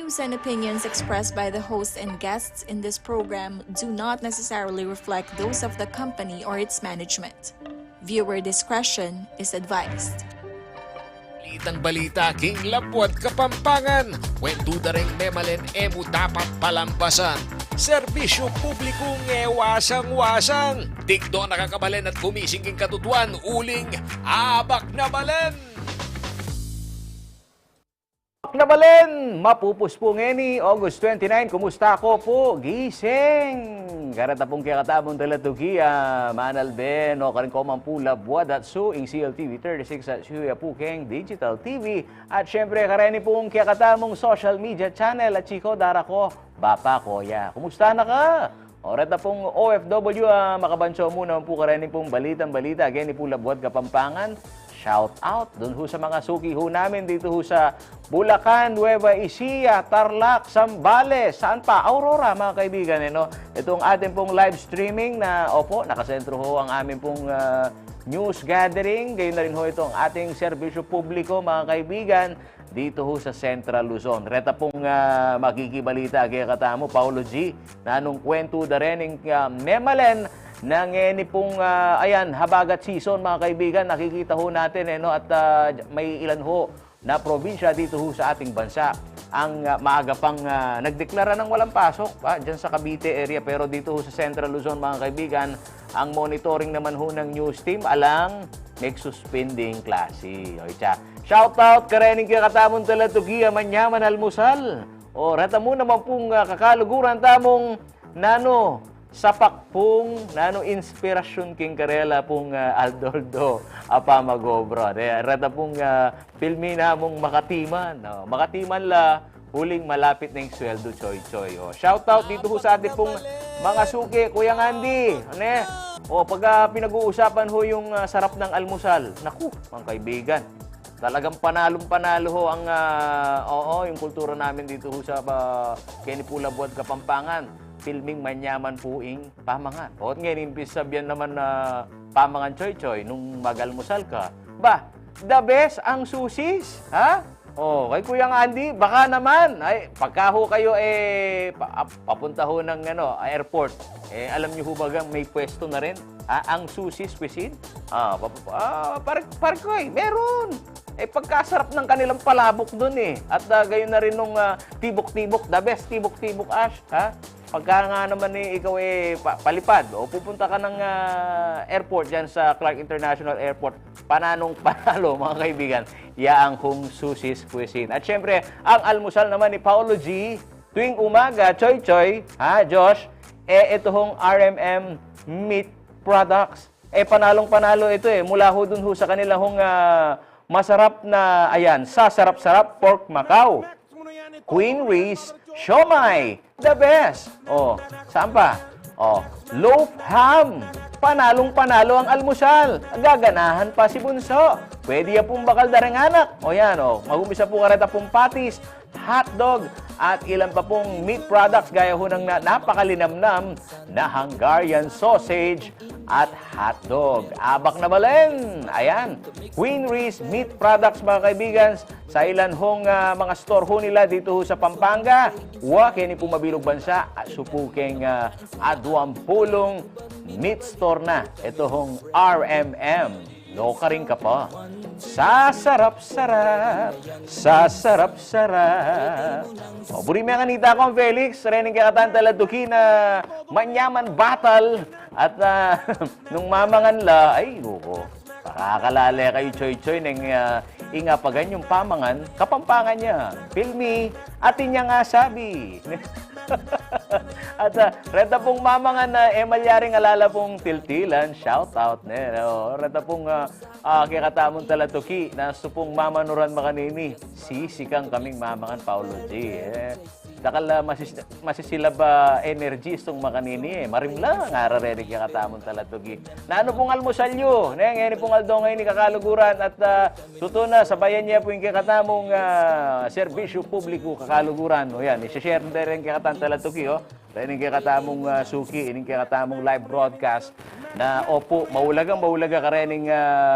views and opinions expressed by the host and guests in this program do not necessarily reflect those of the company or its management. Viewer discretion is advised. Balitang balita, King Labuat Kapampangan. Kwentuda ring memalen emo dapat palampasan. Serbisyo publikong wasang-wasang. Tikdo nakakabalen at gumising king katutuan. Uling abak na balen. Nabalen, mapupuspungeni, August 29, kumusta ko po? Gising! Karata pong kaya katabong talatugia, Manal Ben, o karin ko mampula buwad at su, ing CLTV 36 at Suya Pukeng Digital TV. At syempre, kareni pong kaya katabong social media channel at chiko, dara ko, Bapa Koya. Kumusta na ka? O reta pong OFW, makabanso muna po kareni pong balitang-balita, again, ipula buwad Kapampangan. Shout out dun ho sa mga suki ho namin dito ho sa Bulacan, Nueva Ecija, Tarlac, Zambales, saan pa? Aurora, mga kaibigan. Itong ating pong live streaming na, opo, nakasentro ho ang aming pong news gathering. Gayon na rin ho itong ating serbisyo publiko, mga kaibigan, dito ho sa Central Luzon. Reta pong makikibalita kaya katamo, Paulo G, na anong kwento da rin ng memalen nang pong ayan, habagat season, mga kaibigan, nakikita ho natin at may ilan ho na probinsya dito ho sa ating bansa ang maaga pang nagdeklara ng walang pasok dyan sa Cavite area, pero dito ho sa Central Luzon, mga kaibigan, ang monitoring naman ho ng news team alang nag-suspending klase. Shout out karening kakatamon talatugia manyaman almusal. O rata mo naman pong kakaluguran tamong nano sapak pong inspirasyon king karela pong Aldoldo Apamagobra. Rata pong filmi na mong makatiman. Makatiman la, huling malapit ng sweldo choy-choy. Shout out dito ho sa ating pong mga suki, Kuya Andy. Pag pinag-uusapan ho yung sarap ng almusal. Naku, mga kaibigan. Talagang panalong-panalo ho ang yung kultura namin dito ho sa Kenipula Buwad Kapampangan. Filming manyaman puing pamangan. At ngayon, imbis sabihan naman na pamangan choy-choy nung mag-almusal ka. Ba, the best ang susis, ha? Kay Kuya Andy, baka naman, pagka ho kayo papunta ho ng airport, alam niyo ho bagang may pwesto na rin, ang susis cuisine? Parkoy, meron! Pagkasarap ng kanilang palabok dun At gayon na rin nung tibok-tibok, the best tibok-tibok Ash, ha? Pagka nga naman ikaw palipad o pupunta ka ng airport dyan sa Clark International Airport, pananong-panalo, mga kaibigan, yaang kung susis cuisine. At syempre, ang almusal naman ni Paulo G, tuwing umaga, choy-choy, ha, Josh, ito hong RMM Meat Products. Panalong-panalo ito mula ho dun ho sa kanila hong masarap na, sasarap-sarap pork Macau. Queen Reese Siomai, the best. Saan pa? Loaf ham. Panalong-panalo ang almusal. Gaganahan pa si Bunso. Pwede pong bakal dareng anak. Mag-umpisa po kareta pong patis, hotdog, at ilan pa pong meat products gaya ho ng napakalinamnam na Hungarian sausage at hotdog. Abak na balen! Ayan, Queen Reese Meat Products, mga kaibigan, sa ilan hong mga store ho nila dito ho sa Pampanga. Kini po mabilog bansa, supukeng aduampulong meat store na. Ito hong RMM. Loka rin ka pa. Sasarap-sarap. Sasarap-sarap. Buri mga kanita ko, Felix. Rening kakatan taladuki na manyaman battle. At nung mamangan la, pakakalala kayo choy-choy ng ingapagan yung pamangan, kapampangan niya. Filmi, atin niya nga sabi. At reta pong mamangan na malyaring alala pong tiltilan, shout out reta pong kikatamon talatuki na supong mamanuran makanini, sisikang kaming mamangan Paulo G. Dakal masisilab energy itong makanini marimla nga rarenig kikatamon talatuki. Na ano pong almusal nyo? Ngayon pong aldo ngayon ni kakaluguran at suto na sabayan niya po yung kikatamong serbisyo publiko kakaluguran. Isishare na rin kikatamon talatuki. Ining kikatamong suki, ining kikatamong live broadcast na opo, maulaga ka rin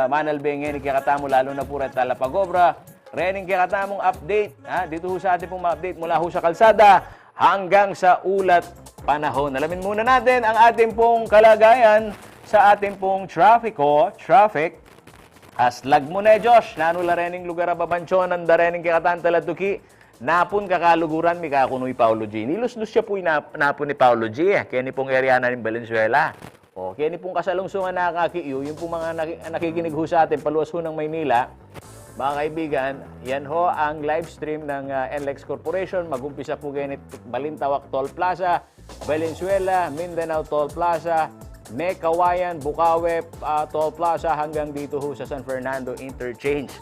Manal Beng, ining kikatamo lalo na po rin Talapagobra, Rening kakatamong update. Dito ho sa ating pong update mula ho sa kalsada hanggang sa ulat panahon. Alamin muna natin ang ating pong kalagayan sa ating pong traffic. Aslag mo na Josh, nanula rening lugar ababansyon ang darening kakatan taladuki. Napon kakaluguran mi kakunoy Paulo G. Nilus-lus siya po napon ni Paulo G. Kaya ni pong area na ng Valenzuela. Kaya ni pong kasalungsungan nakakakiyo, yung pong mga nakikinig ho sa atin, paluwas ho ng Maynila. Mga kaibigan, yan ho ang live stream ng NLEX Corporation. Mag-umpisa po kayo ni Balintawak Toll Plaza, Valenzuela, Mindanao Toll Plaza, Mekawayan, Bukawe Toll Plaza hanggang dito ho sa San Fernando Interchange.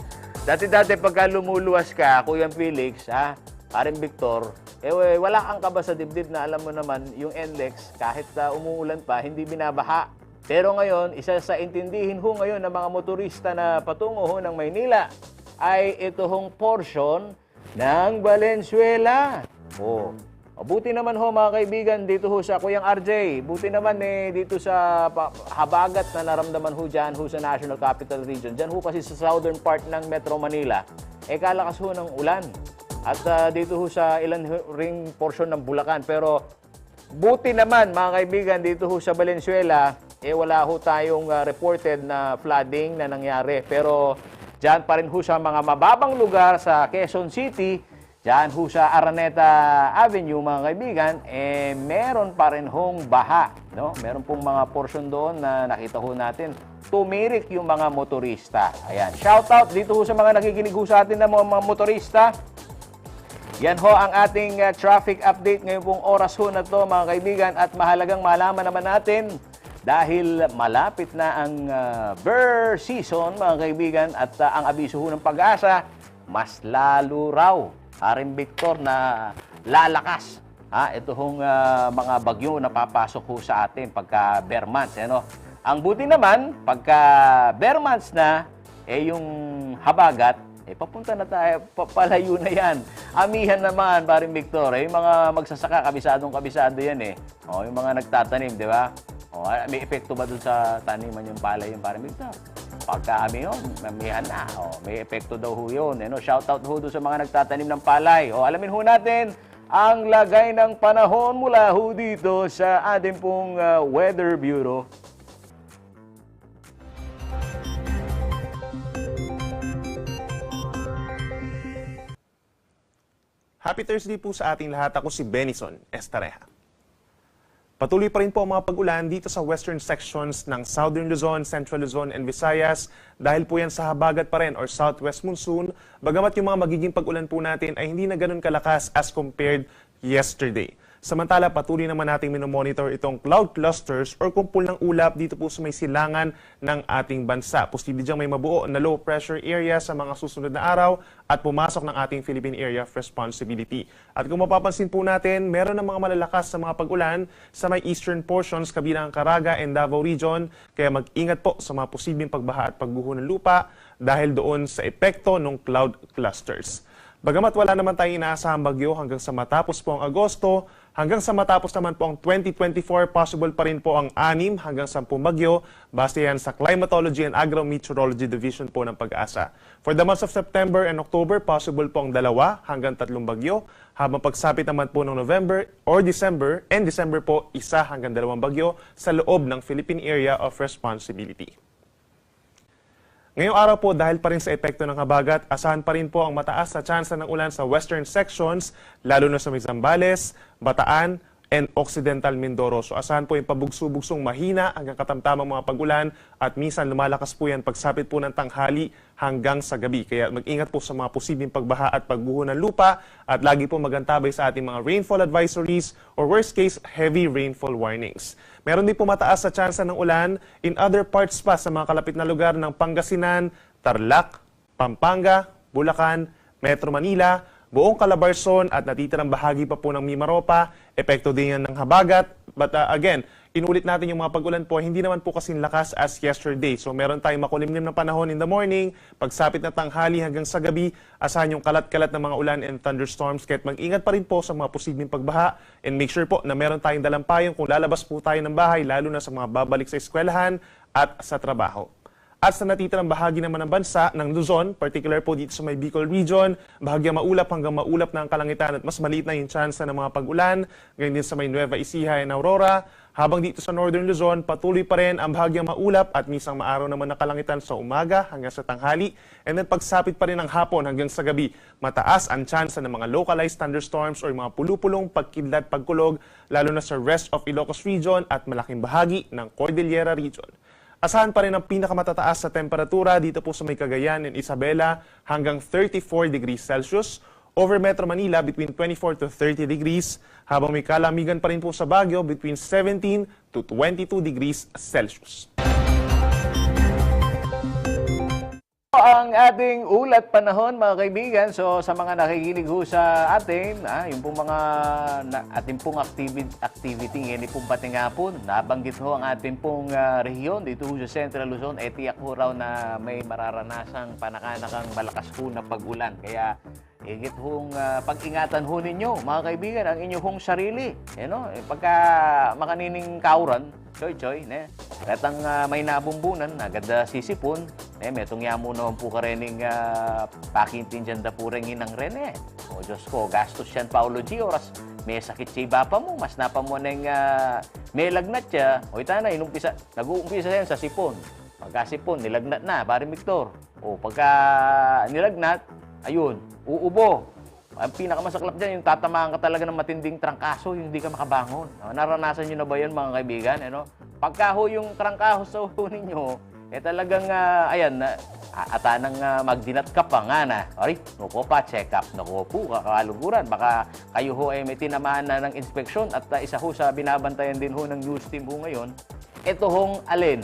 Dati-dati pagka lumuluwas ka, Kuya Felix, Paring Victor, wala kang kaba sa dibdib na alam mo naman yung NLEX kahit umuulan pa, hindi binabaha. Pero ngayon, isa sa intindihin ho ngayon ng mga motorista na patungo ho ng Maynila ay ito hong portion ng Valenzuela. Buti naman ho mga kaibigan dito ho sa Kuyang RJ. Buti naman dito sa habagat na naramdaman ho dyan ho sa National Capital Region. Dyan ho kasi sa southern part ng Metro Manila, kalakas ho ng ulan. At dito ho sa ilan ring portion ng Bulacan. Pero buti naman mga kaibigan dito ho sa Valenzuela, wala ho tayong reported na flooding na nangyari. Pero dyan pa rin ho sa mga mababang lugar sa Quezon City, dyan ho sa Araneta Avenue mga kaibigan, meron pa rin hong baha. No? Meron pong mga portion doon na nakita ho natin. Tumirik yung mga motorista. Ayan. Shout out dito ho sa mga nakikinig ho sa atin na mga motorista. Yan ho ang ating traffic update ngayon pong oras ho na to mga kaibigan. At mahalagang malaman naman natin dahil malapit na ang bear season mga kaibigan at ang abiso ho ng Pag-asa, mas lalo raw Haring Victor na lalakas. Ito hong mga bagyo na papasok ho sa atin pagka bear months. Ang buti naman, pagka bear months na, yung habagat, papunta na tayo, palayo na yan. Amihan naman, Haring Victor. Yung mga magsasaka, kabisado yan yung mga nagtatanim, di ba? May epekto ba dun sa taniman yung palay yung Haring Victor? Pagka yun, mamihan na. May epekto daw ho yun. Shout out ho doon sa mga nagtatanim ng palay. Alamin ho natin ang lagay ng panahon mula ho dito sa ating pong Weather Bureau. Happy Thursday po sa ating lahat. Ako si Benison Estareja. Patuloy pa rin po ang mga pag-ulan dito sa western sections ng Southern Luzon, Central Luzon, and Visayas dahil po yan sa habagat pa rin or southwest monsoon, bagamat yung mga magiging pag-ulan po natin ay hindi na ganun kalakas as compared yesterday. Samantala, patuloy naman nating minomonitor itong cloud clusters or kumpul ng ulap dito po sa may silangan ng ating bansa. Posible diyang may mabuo na low pressure area sa mga susunod na araw at pumasok ng ating Philippine Area of Responsibility. At kung mapapansin po natin, meron ng mga malalakas sa mga pag-ulan sa may eastern portions kabilang ang Caraga and Davao Region. Kaya mag-ingat po sa mga posibleng pagbaha at pagguho ng lupa dahil doon sa epekto ng cloud clusters. Bagamat wala naman tayong inaasahang bagyo hanggang sa matapos po ang Agosto, hanggang sa matapos naman po ang 2024, possible pa rin po ang 6 hanggang 10 bagyo, base yan sa Climatology and Agrometeorology Division po ng Pag-asa. For the months of September and October, possible po ang 2 hanggang 3 bagyo, habang pagsapit naman po ng November or December, and December po 1 hanggang 2 bagyo sa loob ng Philippine Area of Responsibility. Ngayong araw po, dahil pa rin sa epekto ng habagat, asahan pa rin po ang mataas na tsansa ng ulan sa western sections, lalo na sa may Zambales, Bataan, and Occidental Mindoro. So asahan po yung pabugso-bugsong mahina hanggang katamtamang mga pag-ulan at minsan lumalakas po yan pagsapit po ng tanghali hanggang sa gabi. Kaya mag-ingat po sa mga posibleng pagbaha at pagguho ng lupa at lagi po magantabay sa ating mga rainfall advisories or worst case, heavy rainfall warnings. Meron din po mataas sa tsansa ng ulan in other parts pa sa mga kalapit na lugar ng Pangasinan, Tarlac, Pampanga, Bulacan, Metro Manila, buong Calabarzon at natitirang bahagi pa po ng Mimaropa, epekto din yan ng habagat. But again, inulit natin yung mga pag-ulan po, hindi naman po kasing lakas as yesterday. So meron tayong makulimlim na panahon in the morning, pagsapit na tanghali hanggang sa gabi, asahan yung kalat-kalat ng mga ulan and thunderstorms. Kahit mag-ingat pa rin po sa mga posibleng pagbaha and make sure po na meron tayong dalampayong kung lalabas po tayo ng bahay, lalo na sa mga babalik sa eskwelahan at sa trabaho. At sa natitirang bahagi naman ng bansa ng Luzon, particular po dito sa may Bicol region, bahagyang maulap hanggang maulap na ang kalangitan at mas maliit na yung tsansa ng mga pag-ulan. Ganyan din sa may Nueva Ecija and Aurora. Habang dito sa Northern Luzon, patuloy pa rin ang bahagyang maulap at minsan maaraw naman na kalangitan sa umaga hanggang sa tanghali. And then pagsapit pa rin ng hapon hanggang sa gabi, mataas ang tsansa ng mga localized thunderstorms o mga pulupulong pagkidlat pagkulog, lalo na sa rest of Ilocos region at malaking bahagi ng Cordillera region. Asahan pa rin ang pinakamataas sa temperatura dito po sa may Cagayan and Isabela hanggang 34 degrees Celsius. Over Metro Manila between 24 to 30 degrees, habang may kalamigan pa rin po sa Baguio between 17 to 22 degrees Celsius. Ang ating ulat panahon, mga kaibigan. So sa mga nakikinig ho sa atin, yung pong mga ating pong activity ngayon pong pating hapon, nabanggit ho ang ating pong rehiyon dito ho sa Central Luzon, tiyak ho raw na may mararanasang panakanakang malakas ho na pag-ulan. Kaya higit hong pag-ingatan ho ninyo, mga kaibigan, ang inyong hong sarili. Pagka makanining kauran, choy-choy, katang may nabumbunan, agad sisipon, metong yamo naman po ka rening pakintin dyan da po rin inang rin O Diyos ko, gastos yan Paulo G, oras may sakit siya iba pa mo, mas napa mo nang may lagnat siya, o ita na, nag-uumpisa yan sa sipon. Pagka sipon, nilagnat na, pare Victor. O pagka nilagnat, ayun, uubo. Ang pinakamasaklap dyan, yung tatamaan ka talaga ng matinding trangkaso, yung hindi ka makabangon. Naranasan nyo na ba yun, mga kaibigan? Pagka ho yung trangkaso sa ulo ninyo, talagang, atanang magdinat ka pa nga na. Ay, nuko pa, check up, nuko po, kakaluguran. Baka kayo ho ay may tinamaan na ng inspeksyon at isa ho sa binabantayan din ho ng news team ho ngayon. Ito hong alin,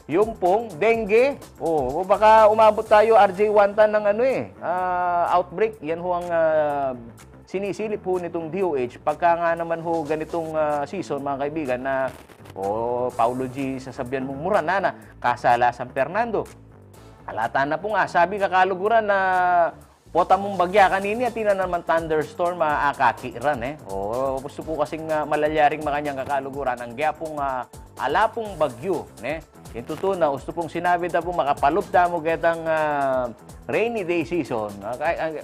yung pong dengue. O baka umabot tayo RJ1 ng outbreak. Yan ho ang sinisilip ho nitong DOH. Pagka nga naman ho ganitong season, mga kaibigan, na Paulo G, sasabihan mong mura na kasala San Fernando. Alata na po nga, sabi kakaluguran na pota mong bagya kanini at tina naman thunderstorm akakiran gusto po kasing malalyaring makanyang kakaluguran ang gyapong alapong bagyo yung totoo na gusto pong sinabi na po makapalupta mo getang rainy day season.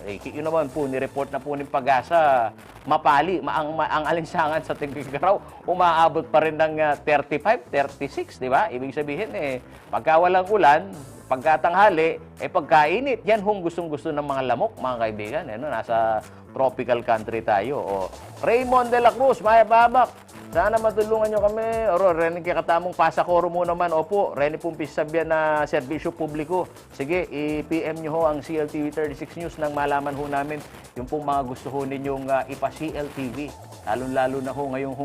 Yun naman po, nireport na po ng Pag-asa, mapali, ang alinsangan sa Tigigaraw, umaabot pa rin ng 35, 36, di ba? Ibig sabihin, pagka walang ulan, pagkatanghali, pagkainit, yan hong gustong-gusto ng mga lamok, mga kaibigan. Nasa tropical country tayo. Raymond de la Cruz, Maya Babak, sana matulungan nyo kami. Reni kakatamong pasakoro mo naman. Opo, Reni pong pisabyan na serbisyo publiko. Sige, i-PM nyo ho ang CLTV 36 News nang malaman ho namin yung pong mga gusto ho ninyong ipa-CLTV. Lalo-lalo na ho ngayong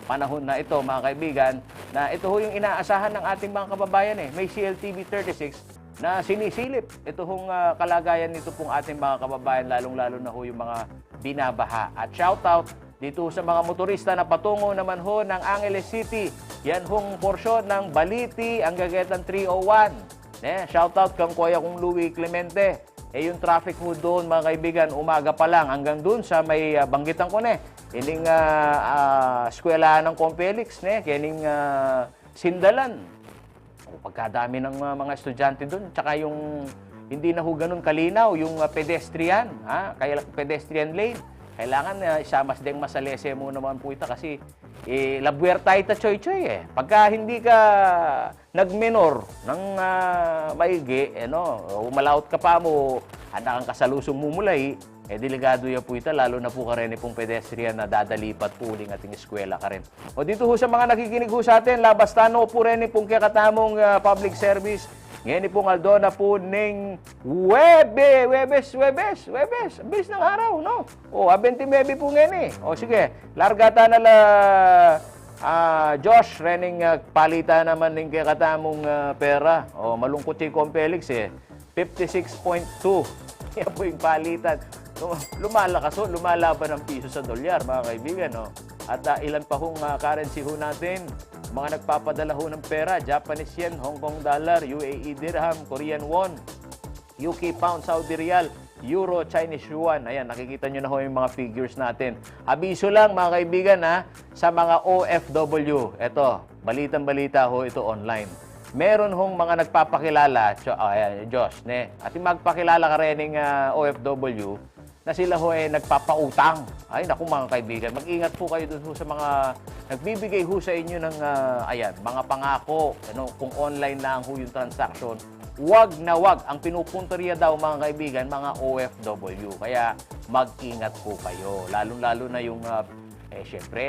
panahon na ito, mga kaibigan, na ito ho yung inaasahan ng ating mga kababayan. May CLTV 36 na sinisilip. Ito hong kalagayan nito pong ating mga kababayan, lalong-lalo na ho yung mga binabaha. At shoutout dito sa mga motorista na patungo naman ho ng Angeles City. Yan hong porsyon ng Baliti, ang Gagetan 301. Shoutout kang Kuya kong Louie Clemente. Yung traffic ho doon, mga kaibigan, umaga pa lang hanggang doon sa may banggitan ko ining eskwelahan ng Compelix, kining Sindalan. Pagkadami ng mga estudyante doon, tsaka yung hindi na ho ganun kalinaw, yung pedestrian, kaya pedestrian lane. Kailangan isamas ding masalese mo naman po ito kasi labwer tayo ta choy-choy Pagka hindi ka nagmenor ng maigi, umalaot ka pa mo, handa kang kasalusong mumulay, delikado yan po ito, lalo na po ka rin pong pedestrian na dadalipat po uling ating eskwela ka rin. O dito ho sa mga nakikinig ho sa atin, labastano po rin pong kakatamong public service. Ngayon pong Aldona po ng Webes. Bilis ng araw, no? 29 po ngayon O sige, largata na Josh, rening palita naman ng kakatamong pera. Malungkot yung Compelix 56.2. Yan po yung palitan. Lumalakas lumalaban ang piso sa dolyar, mga kaibigan, At ilan pa hong currency ho natin, mga nagpapadala ho ng pera, Japanese yen, Hong Kong dollar, UAE dirham, Korean won, UK pound, Saudi riyal, euro, Chinese yuan. Ayan, nakikita nyo na ho yung mga figures natin. Abiso lang, mga kaibigan, sa mga OFW. Ito, balitang-balita ho ito online. meron hong mga nagpapakilala, Diyos, ne? At yung magpakilala ka rin ng OFW, na sila ho ay nagpapautang. Ay, naku mga kaibigan, mag-ingat po kayo dun ho sa mga nagbibigay ho sa inyo ng mga pangako. Ano, kung online lang ho yung transaction, wag na wag. Ang pinupunteriya daw mga kaibigan, mga OFW. Kaya mag-ingat po kayo. Lalong-lalo na yung siyempre,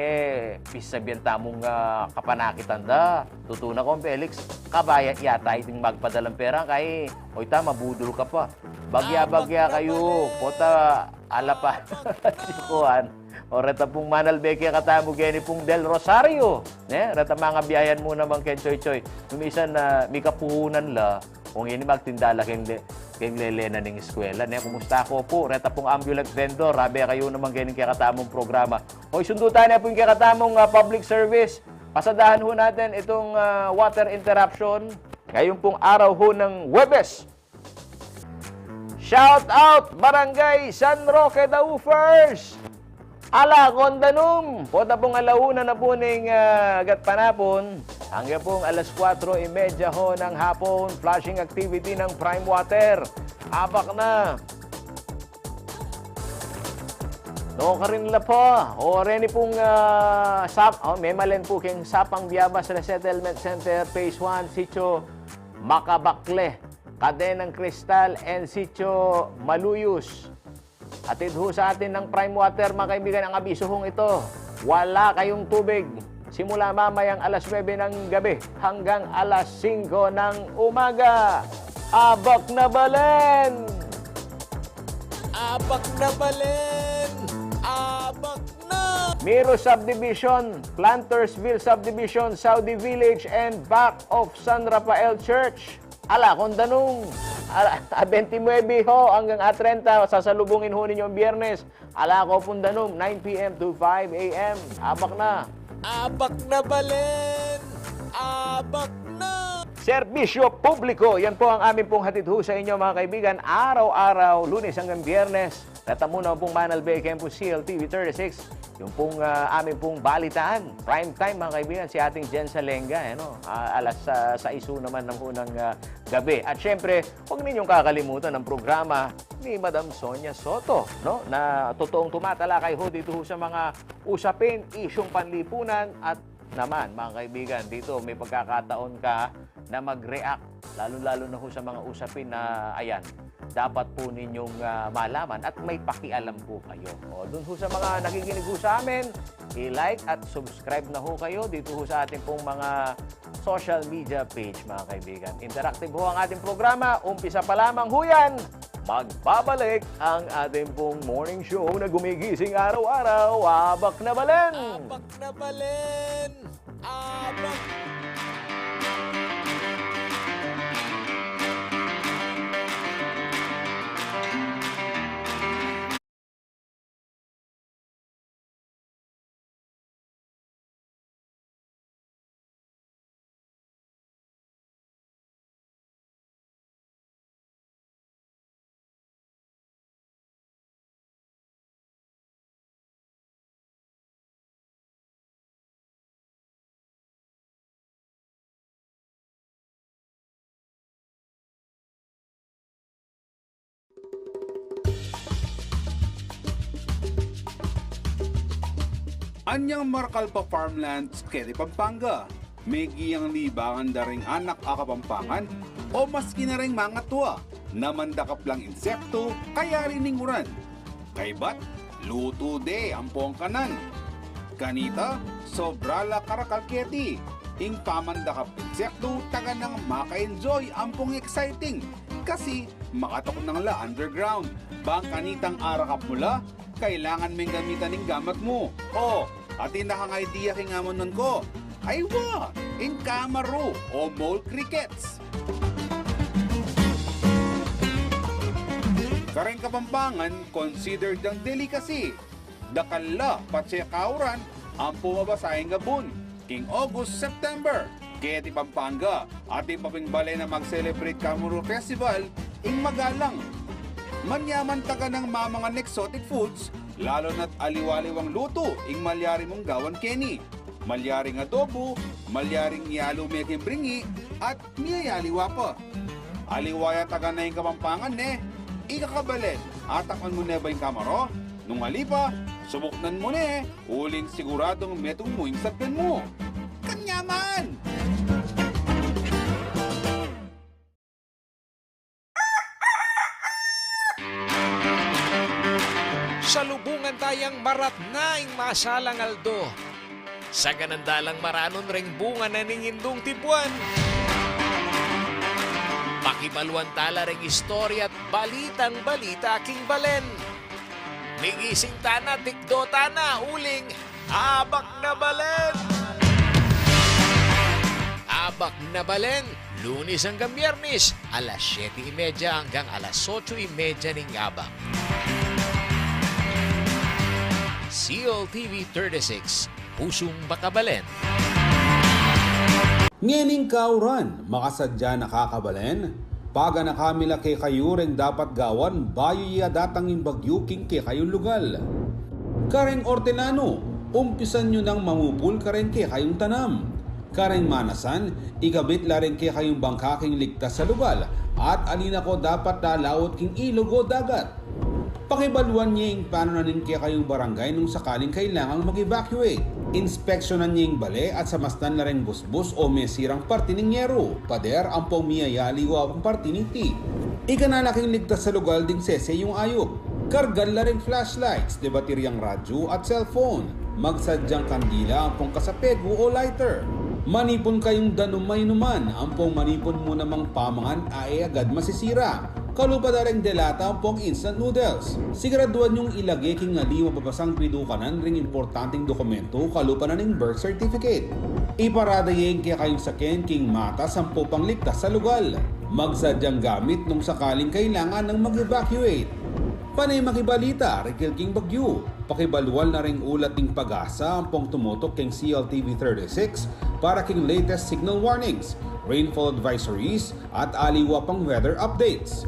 pisabihan tamong kapanakitan da. Tutuna ko, Felix, kabayan yata iting magpadalang pera kay, oy ta, mabudol ka pa. Bagya-bagya kayo, pota, ala pa. Sikuhan. O reta pong manalbeke katamo gani pong Del Rosario. Reta mga biyayan mo naman ken Choy-Choy. Kumisan na may kapuhunan la, kung ini magtindala keng lelena ng eskwela. Kumusta ako po? Reta pong ambulance vendor. Rabi kayo naman ganing kakatamong programa. Hoy, sundutan na po yung kakatamong public service. Pasadahan ho natin itong water interruption. Ngayon pong araw ho ng Huwebes. Shout out Barangay San Roque Daufers. Ala Condanum. Pota pong alauna na po ng agat panapon. Hanggang pong alas 4:30 ho ng hapon, flushing activity ng Prime Water. Abak na. No ka rin la po. O rin pong memalen po keng Sapang Biabas Resettlement Center Phase 1, Sitio Macabakle, Kadenang Kristal, and Sitio Maluyos. Atid ho sa atin ng Prime Water, mga kaibigan, ang abiso hong ito. Wala kayong tubig. Simula mamayang alas 9 ng gabi hanggang alas 5 ng umaga. Abak na balen! Abak na balen! Abak na! Miro Subdivision, Plantersville Subdivision, Saudi Village, and back of San Rafael Church. Ala, kung danong 29 ho hanggang 30, sasalubungin ho ninyo ang Biyernes. Ala ko pong danong 9 p.m. to 5 a.m. Abak na. Abak na balen! Abak na! Serbisyo publiko, yan po ang amin pong hatid ho sa inyo mga kaibigan. Araw-araw, Lunes hanggang Biyernes. Natamuna pong Manal Bay Campus CLTV 36. Yung pong amin pong balitaan. Prime time mga kaibigan, si ating Jen Salenga. Alas 6 naman ng unang gabi. At syempre, huwag ninyong kakalimutan ang programa ni Madam Sonia Soto, no? Na totoong tumatalakay ho dito ho sa mga usapin, isyong panlipunan at naman mga kaibigan, dito may pagkakataon ka na mag-react, lalo-lalo na ho sa mga usapin na ayan, dapat po ninyong malaman at may pakialam po kayo. O, dun ho sa mga nakikinig ho sa amin, i-like at subscribe na ho kayo dito ho sa ating pong mga social media page mga kaibigan. Interactive ho ang ating programa, umpisa pa lamang ho yan. Magbabalik ang ating pong morning show na gumigising araw-araw. Abak na balen! Abak na balen! Abak! Anyang Marcalpa Farmlands, Quezon, Pampanga. May giyang libangan daring anak a Kapampangan o maski na ring mga tuwa na mandakap lang insekto kaya rininguran. Kaybat, luto de ang kanan. Kanita, sobrala karakalketi. Ing pamandakap insekto taga nang maka-enjoy ampong exciting kasi makatok nang la underground. Bang kanitang arakap mula, kailangan may gamitan ng gamat mo. O, atin na kang idea kingamon nun ko. Ay wa, in kamaro o mole crickets. Kareng Kapampangan, considered ang delicacy. Dakala, patsekauran, ang pumabasahing gabun. King August, September. Keti Pampanga, ating papingbale na mag-celebrate Kamuro Festival, ing magalang. Manyaman taga ng mga exotic foods, lalo na't aliwaliwang luto, ing malyari mong gawan Kenny. Malyaring adobo, malyaring yalo meking bringi, at niyayaliwa pa. Aliwaya taga na yung Kapampangan ikakabalen, atakman mo na ba yung kamaro? Nung halipa, subuknan mo uling siguradong metong mo yung sakyan mo. Kanyaman! Salubungan tayang marat na ing masalang Aldo. Sa ganandalang maranon ring bunga na ningindong tibuan. Pakibaluan tala ring istorya at balitang balita king balen. Migising tana, tikdo tana, uling, abak na balen! Abak na balen, Lunes hanggang Biyernes, alas 7:30 hanggang alas 8:30 ning abak. CLTV 36, Pusong Bakabalen. Ngening kauran, makasadya nakakabalen. Paga na kamila kay kayo rin dapat gawan, bayo iya datangin bagyo king kay kayong lugal. Kareng ortenano, umpisan nyo nang mamupul karen kay kayong tanam. Kareng manasan, igabit la rin kay kayong bangka king ligtas sa lugal. At alina ko dapat dalawot king ilog o dagat. Pakibaluan niya yung paano nanin kaya kayong barangay nung sakaling kailangang mag-evacuate. Inspeksyonan niya yung bale at samastan na rin busbus o mesirang parti ng yero. Pader ang pumiyayali o ang parti ng ti. Ikanalaking ligtas sa lugar ding sese yung ayok. Kargal na rin flashlights, de bateryang radyo at cellphone. Magsadyang kandila ang pong kasapego o lighter. Manipon kayong danumay numan, ang pong manipon mo namang pamangan ay agad masisira. Kalupa na rin delata ang pong instant noodles. Siguraduhan yung ilagay king nga di mapapasang pidukanan ring importanteng dokumento kalupa na ning birth certificate. Iparadayin kaya kayong sakin king mata sampo pang ligtas sa lugal. Magsadyang gamit nung sakaling kailangan ng mag-evacuate. Panay makibalita, Rikil King Bagyo. Pakibaluan na ring ulat ng pag-asa ang pong tumutok king CLTV 36 para king latest signal warnings, rainfall advisories at aliwa pang weather updates.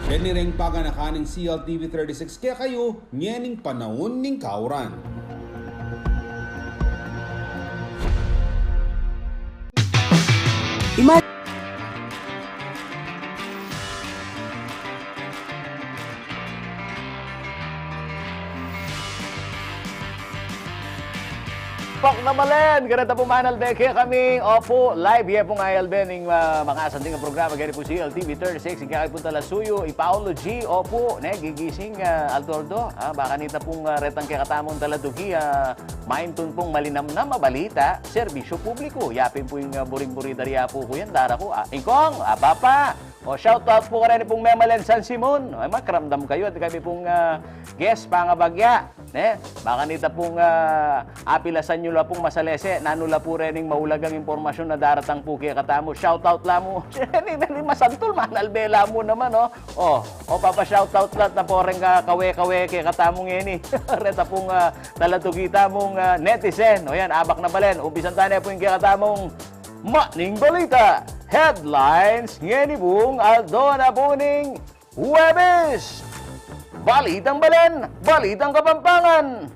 Deni ring paganakaning CLTV 36 kaya kayo nyening panahon ning kauran. Pak na malen, ganito po manalbe kaya kami, opo, live yan po nga albe ng mga asanding ang programa, ganito po CLTV 36, kaya kayo punta Lasuyo, Paulo G, opo, gigising Altordo, baka nita pong retang kaya katamong taladugi, maintun pong malinam na mabalita, serbisyo publiko, yapin po yung buring-buri dariya po ko yan, dara ko, Ingkong, papa, o shoutout po ka rin pong Memalen San Simon, ay makramdam kayo at kami pong guest, pangabagya, baka nita pong apilasan nyo la pong masalese, nanula po rin yung maulagang impormasyon na daratang po kaya katamo. Shoutout la mo. Hindi masantol, manalbela mo naman, O papa-shoutout lahat na po rin kawe-kawe kaya katamo ngayon, Reta pong talatugita mong netizen. O yan, abak na balen. Umpisan tayo po yung kaya katamong Maning Balita. Headlines, ngayon pong Aldo na puning Huwebes. Balitang balen, balitang Kapampangan.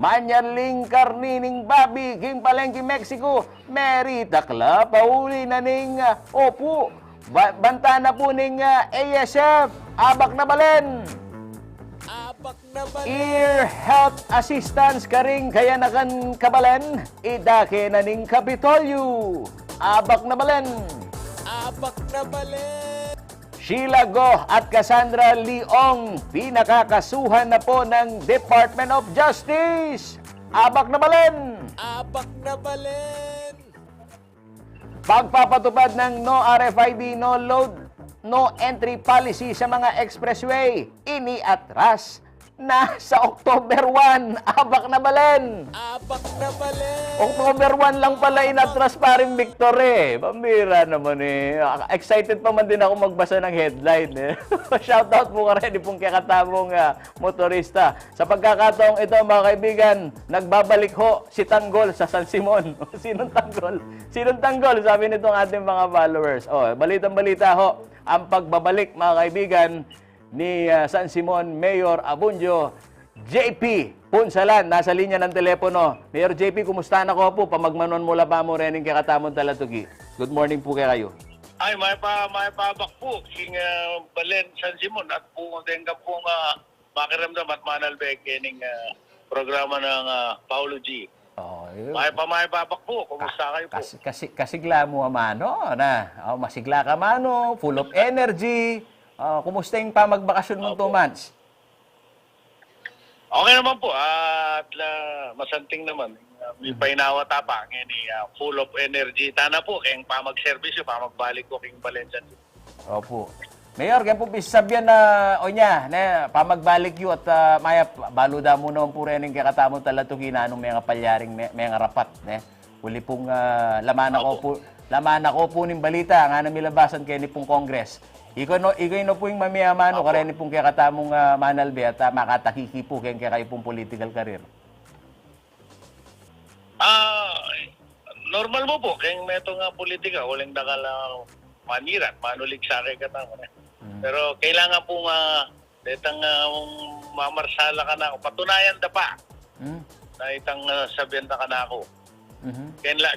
Manyaling karnining babi, king palengke Mexico, meritakla, pauli na ning, opo, banta na po ning ASF, abak na balen. Abak na balen. Ear Health Assistance karing kaya nakan kabalen, idake na ning Kapitolyo, abak na balen. Abak na balen. Sheila Go at Cassandra Leong, pinakakasuhan na po ng Department of Justice. Abak na balen. Abak na balen. Pagpapatupad ng no RFID, no load, no entry policy sa mga expressway, iniatras na sa October 1. Abak na balen. Abak na balen. October 1 lang pala inatras pa rin Victor Pambira naman Excited pa man din ako magbasa ng headline Shoutout po ka rin pong kakatamong motorista. Sa pagkakataong ito mga kaibigan, nagbabalik ho si Tanggol sa San Simon. Sinong Tanggol? Sinong Tanggol? Sabi nitong ating mga followers. Balitang balita ho, ang pagbabalik mga kaibigan ni San Simon Mayor Abundio JP Punsalan, nasa linya ng telepono. Mayor JP, kumusta na ko po? Pamagmanon mula pa mo rin kay katamon talatugi. Good morning po kayo. Ay, may pabak po. King Balen San Simon at po denga po makiramdam at manalbeg kining programa ng Paulo G. Oh, May pabak po. Kumusta kayo po? Kasigla mo mano na. Masigla ka mano, full of energy. Kumusta yung pamagbakasyon mo 2 months? Okay naman po. At masanting naman. May painawa tapa. Full of energy. Tana po. Kayong pamag-servisyo, pamagbalik ko kayong Balen San Simon. Opo. Mayor, kaya po bisabyan na onya na pamagbalik yu at maya baluda mo naman po rin kaya katamon talatugi na anong mga palyaring mga rapat. Uli pong laman ako po ng balita nga na milabasan kayo ni pong Congress. Ikaw no po yung mamiyamano ka rin pong kaya katamong manalbe at makatakiki po kaya kayo pong political career. Normal mo po. Kayong meto nga politika, walang dakala maniran, manulig sa akin katamon. Pero kailangan po itang mamarsala ka na ako. Patunayan da pa na itang sabihan ka na ako.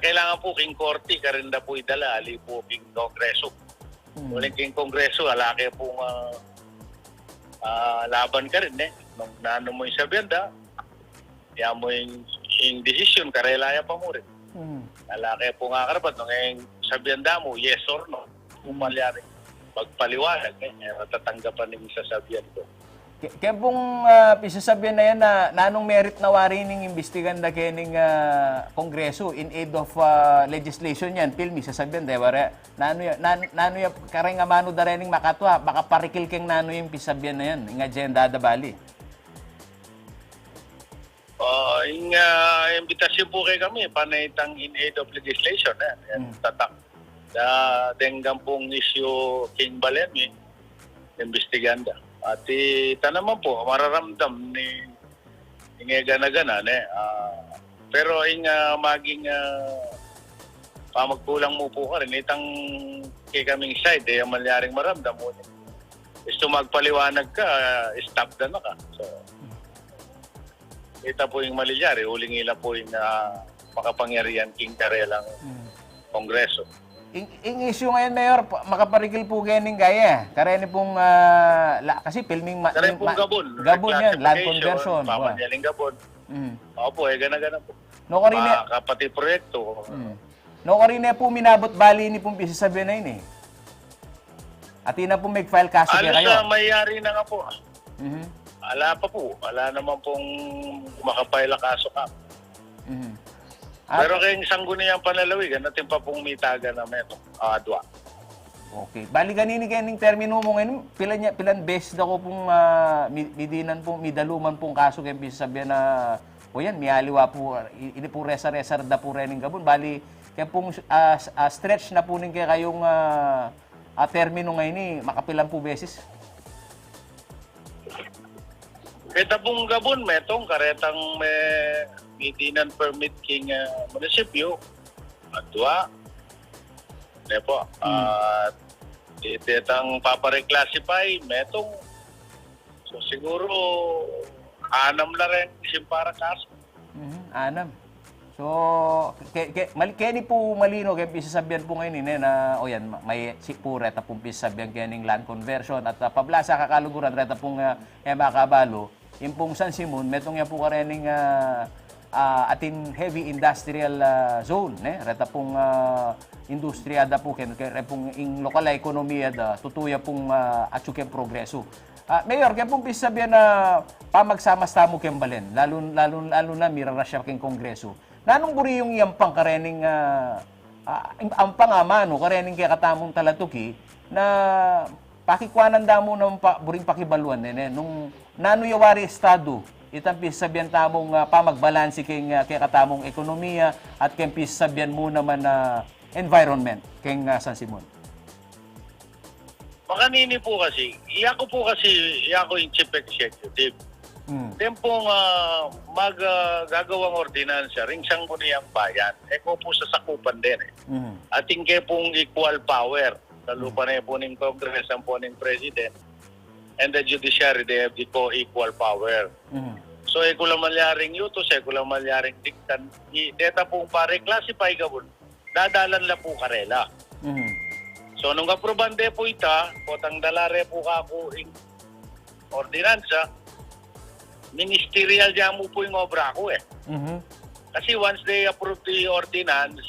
Kailangan po king korte ka rin da po idala. Ali po king kongreso. Walang king kongreso, alaki po laban ka rin Nung naano mo yung sabihan da, yan mo yung decision, karelaya pa mo rin. Alaki po nga karapat. Nung yung sabihan da mo, yes or no. Kung malyari magpaliwanag, natatanggapan ng sasabihan ko. Kaya pong pisasabihan na yan na nanong merit na wari ning imbestigan na kening Kongreso in aid of legislation yan, pilmi sasabihan, di ba? Nano yung kareng amano da rin makatwa, baka parikil keng nano yung pisasabihan na yan, yung agenda da bali. Yung imbitasyon po kay kami, panaitang in aid of legislation. Tatak. Dengang pong issue King Balen, investiganda. At naman po, mararamdam ni gana-gana. Pero yung maging pamagkulang mo po ka rin, itang kay kaming side, malyaring maramdam mo. Gusto magpaliwanag ka, stop na ka. So, ito po yung malilyari, huling-ila po yung makapangyarihan King Karelang Kongreso. Yung issue ngayon, Mayor, makaparikil po ganing gaya. Kareni pong, kasi filming... Kareni pong Gabon. Gabon yan, land conversion. Pamanyaling Gabon. Opo, gana-gana po. No, karine... Kapati proyekto. No, karine po minabot bali ni pong pisasabihan na yun At ina po mag-file kaso kaya kayo. Alas mayari na nga po. Ala pa po. Ala naman pong makapaila kaso ka. Pero kayong sangguniang panalawigan, natin pa pong mitaga na meto. Adwa. Okay. Bali ganini kaning termino mo ngayon, pilan beses ako pong midinan pong midaluman pong kaso kay pisasabihan na o yan, mialiwa po, ini po resa-resar da po rin Gabon. Bali, kaya pong stretch na po rin kaya kayong termino ngayon makapilan po beses. Kita pong Gabon, metong karetang medinan permit king munisipyo. Adwa. Depo. Itang papareclassify, metong. So siguro, 6 na rin para kaso. 6. So, kaya po malino, kaya pisasabihan po ngayon na, o yan, may po reta pong pisasabihan kaya ng land conversion at pablasa kakaluguran, reta pong makabalo, yung pong San Simon, metong yan po karening atin heavy industrial zone, reta pong industriya da po, kaya pong in lokal ekonomiya da, tutuya pong atsukyan progreso. Mayor, kaya pong pisasabihan na pamagsama-stamo kayong Balen, lalo na mirarasya kayong Kongreso. Nanong buri yung yampang karening ang pangamano karening kaya katamong talatuki na pakikwanan damo ng buring pakibaluan nung nano yawari estado itang pisasabihan tamong pamagbalansi kaya katamong ekonomiya at kaya pisasabihan mo naman na environment kaya San Simon. Makanini po kasi, iyako yung chief executive. Tempong gagawang ordinansya, ring sangguniang bayan, ko po sa sakupan din Ating ke pong equal power, lalo pa na po ng Congress, ang po ng President, and the judiciary, they have the co-equal power. So, kulang malyaring yutos, kulang malyaring diktan. Deta pong pare-classify ka po, dadalan la po karela. Mhm. So, nung aprobande po ita, potang dalare po ka po in ordinansa, ministerial dyan mo po yung obra ko Mhm. Kasi once they approve the ordinance,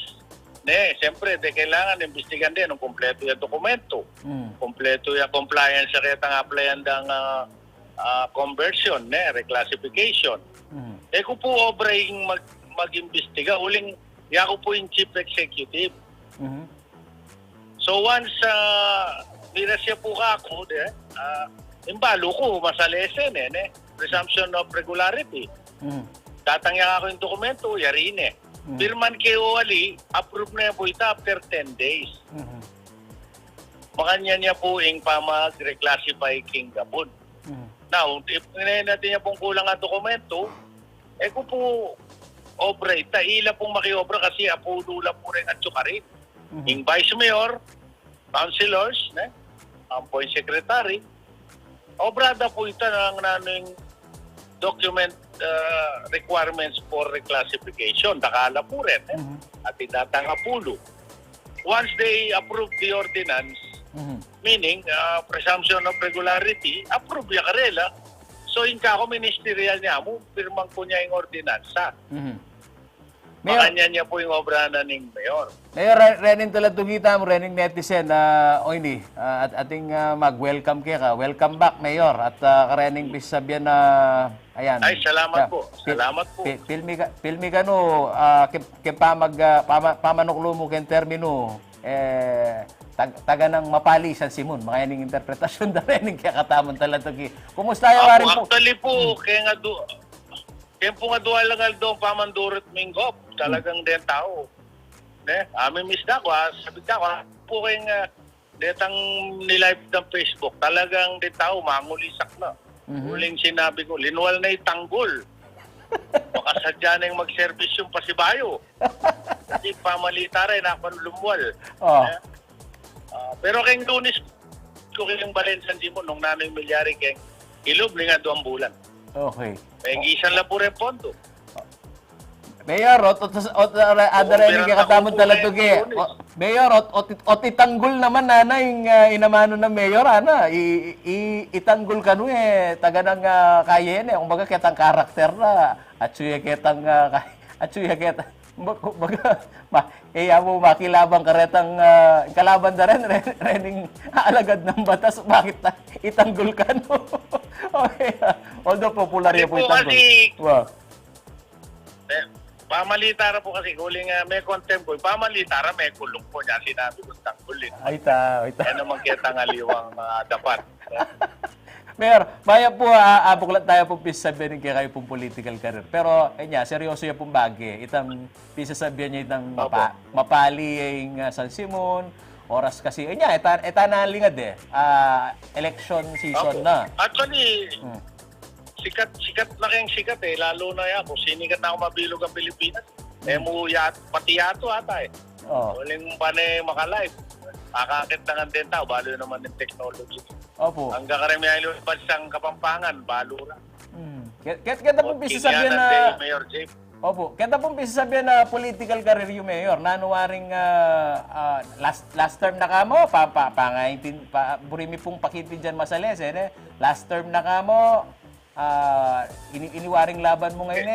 siyempre, kailangan imbestigan din ng kompleto yung dokumento. Mhm. Kompleto yung compliance sa kitang applyan ng conversion, reclassification. Mhm. Kung po obra yung mag-imbestiga, uling, ako po yung chief executive. Mhm. So once mira siya po ka ako, imbalo ko, masalesen presumption of regularity. Mhm. Tatangya ako yung dokumento, yarin Pirman kayo wali, approve na yan po ito after 10 days. Mhm. Makanya niya po yung pamag-reclassify king gabon. Mhm. Now, if natin niya pong kulang ang dokumento, kung po obra ita, ila pong makiobra kasi apulula po rin at tsukarin. Yung vice mayor, councilors, ang point secretary, obrada po ita ng nanong document requirements for reclassification. Dakala po rin. At itatang apulo. Once they approve the ordinance, meaning presumption of regularity, approve ya karela. So, yung kako ministerial niya mo, pirmang po niya yung ordinansa. Mayor, Makanya niya po yung obra na ng mayor. Mayor, rening talatugita mo, rening netizen, oini, at ating mag-welcome ka. Welcome back, Mayor. At karening bisabyan na, ayan. Ay, salamat po. Salamat po. Pilmi ka no, pamanuklo mo ken termino, taga ng mapali San Simon, makayaning interpretasyon na rening kaya katamon talatugi. Kumusta yung warin po? Actually po, kaya po nga duwa lang doon pamandurot minggop. Talagang den tao. Amin misda ko, sabi ka ko, po kayong detang nilive ng Facebook, talagang den tao, mangulisak na. Huling sinabi ko, linwal na itanggol. Baka sadya na yung mag-service yung pasibayo. Kasi pamalita rin, ako lumwal. Pero kayong Lunes, ko kayong Balensan Simon, nung nanay milyari kayong ilob, nga 2 bulan. Okay. Gisan lang po rin pondo. Mayor, adarening kaya katamon talatugi. Mayor, itanggol naman na yung inamano ng mayor, itanggol ka no taga ng kaya yan Kung baga kitang karakter na, at suya kitang, baga, mo makilabang karetang kalaban na rin, rening alagad ng batas, bakit itanggol ka no? Okay. Although popular yan po itanggol. Wow. Pamalitara po kasi, huling may contempt ko, pamalitara may kulong po niya, sinabi ko tanggulin. Ay. Yan naman kita ngaliwang dapat. Mayor, maya po, abok lang tayo po pisasabihin kaya kayo pong political career. Pero, seryoso yan pong bagay. Itang pisasabihin niya itang mapali yung San Simon, oras kasi. Eta nalingad election season na. Actually, sikat na kayong sikat lalo na ako. Sinikat na ako mabilog ang Pilipinas. Pati yato ata Huling panay makalive. Kakakit na nga din tao, balo naman ng technology. Opo. Ang kakaramihan yung bansang Kapampangan, balo na. Kaya pong pisasabihin na... Mayor James. Opo. Kaya pong pisasabihin na political career yung mayor. Nanuwaring last term na ka mo, burimi pong pakitin dyan masales. Last term na ka mo, iniwaring laban mo ngayon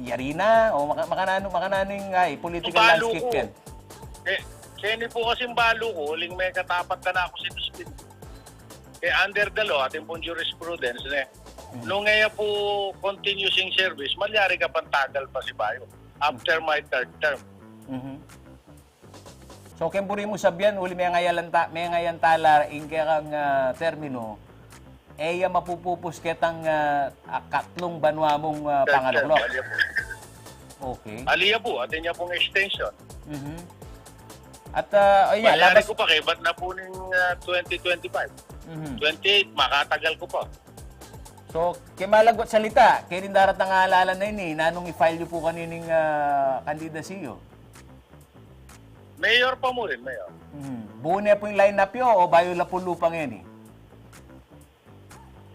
yari na o makananing political landscape yan. Kaya po kasing balo ko, huling may katapat na ako sinuspin. Kaya under the law, ating pong jurisprudence, nung ngayon po continuous in service, malyari ka pantagal pa si Bayo after my 3rd term. So, kemburi mo sabihan, uli may ngayon tala, kaya kang termino, mapupupus kitang katlong banwa mong pangalok. Okay. Aliya po, atin niya pong extension. At, labas ko pa kay, ba't na po ng 2025? 28, makatagal ko pa. So, kay malagwat salita, kay rin darat ang alala na yun nanong i-file niyo po kanining kandidasiyo? Mayor pa mo rin, Mayor. Buo na po yung line-up yun o bayo la po lupang yan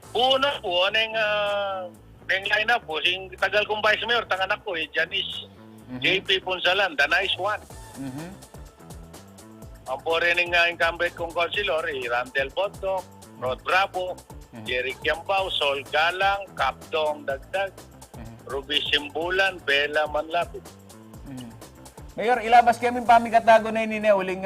Buo na po, anong Yung lineup po, yung tagal kong vice mayor, tanganak ko, Janice JP Punsalan, the nice one. Ang foreigning incumbent kong councilor, Randel Bontoc, Rod Bravo, Jerry Kiambao, Sol Galang, Kapdong Dagdag, Ruby Simbulan, Bella Manlapit. Mayor, ilabas kami pamikatago na inine, uling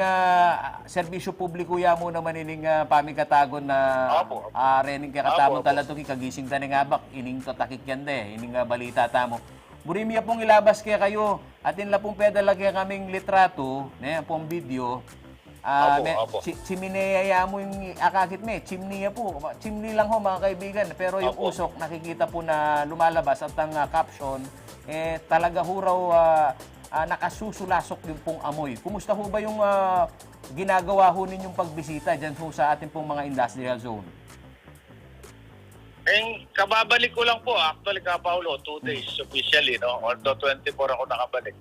serbisyo publiko ya mo naman ining pamikatago na Opo. rening kakatamon Opo, opo. talatuki, kagising ta nga bak, ining tatakik yan de, ining balita tamo. Burimiya pong ilabas kaya kayo, atin la pong pedala kaya kaming litrato, pong video, Opo. Chimineya ya mo yung akakit me, chimney po, chimney lang ho mga kaibigan, pero yung Opo. usok nakikita po na lumalabas at ang caption, talaga ho raw nakasusulasok yung pong amoy. Kumusta ho ba yung ginagawa ho ninyong pagbisita dyan ho sa ating pong mga industrial zone? Kababalik ko lang po, actually, Paulo, 2 days officially, no? Although 24 ako nakabalik.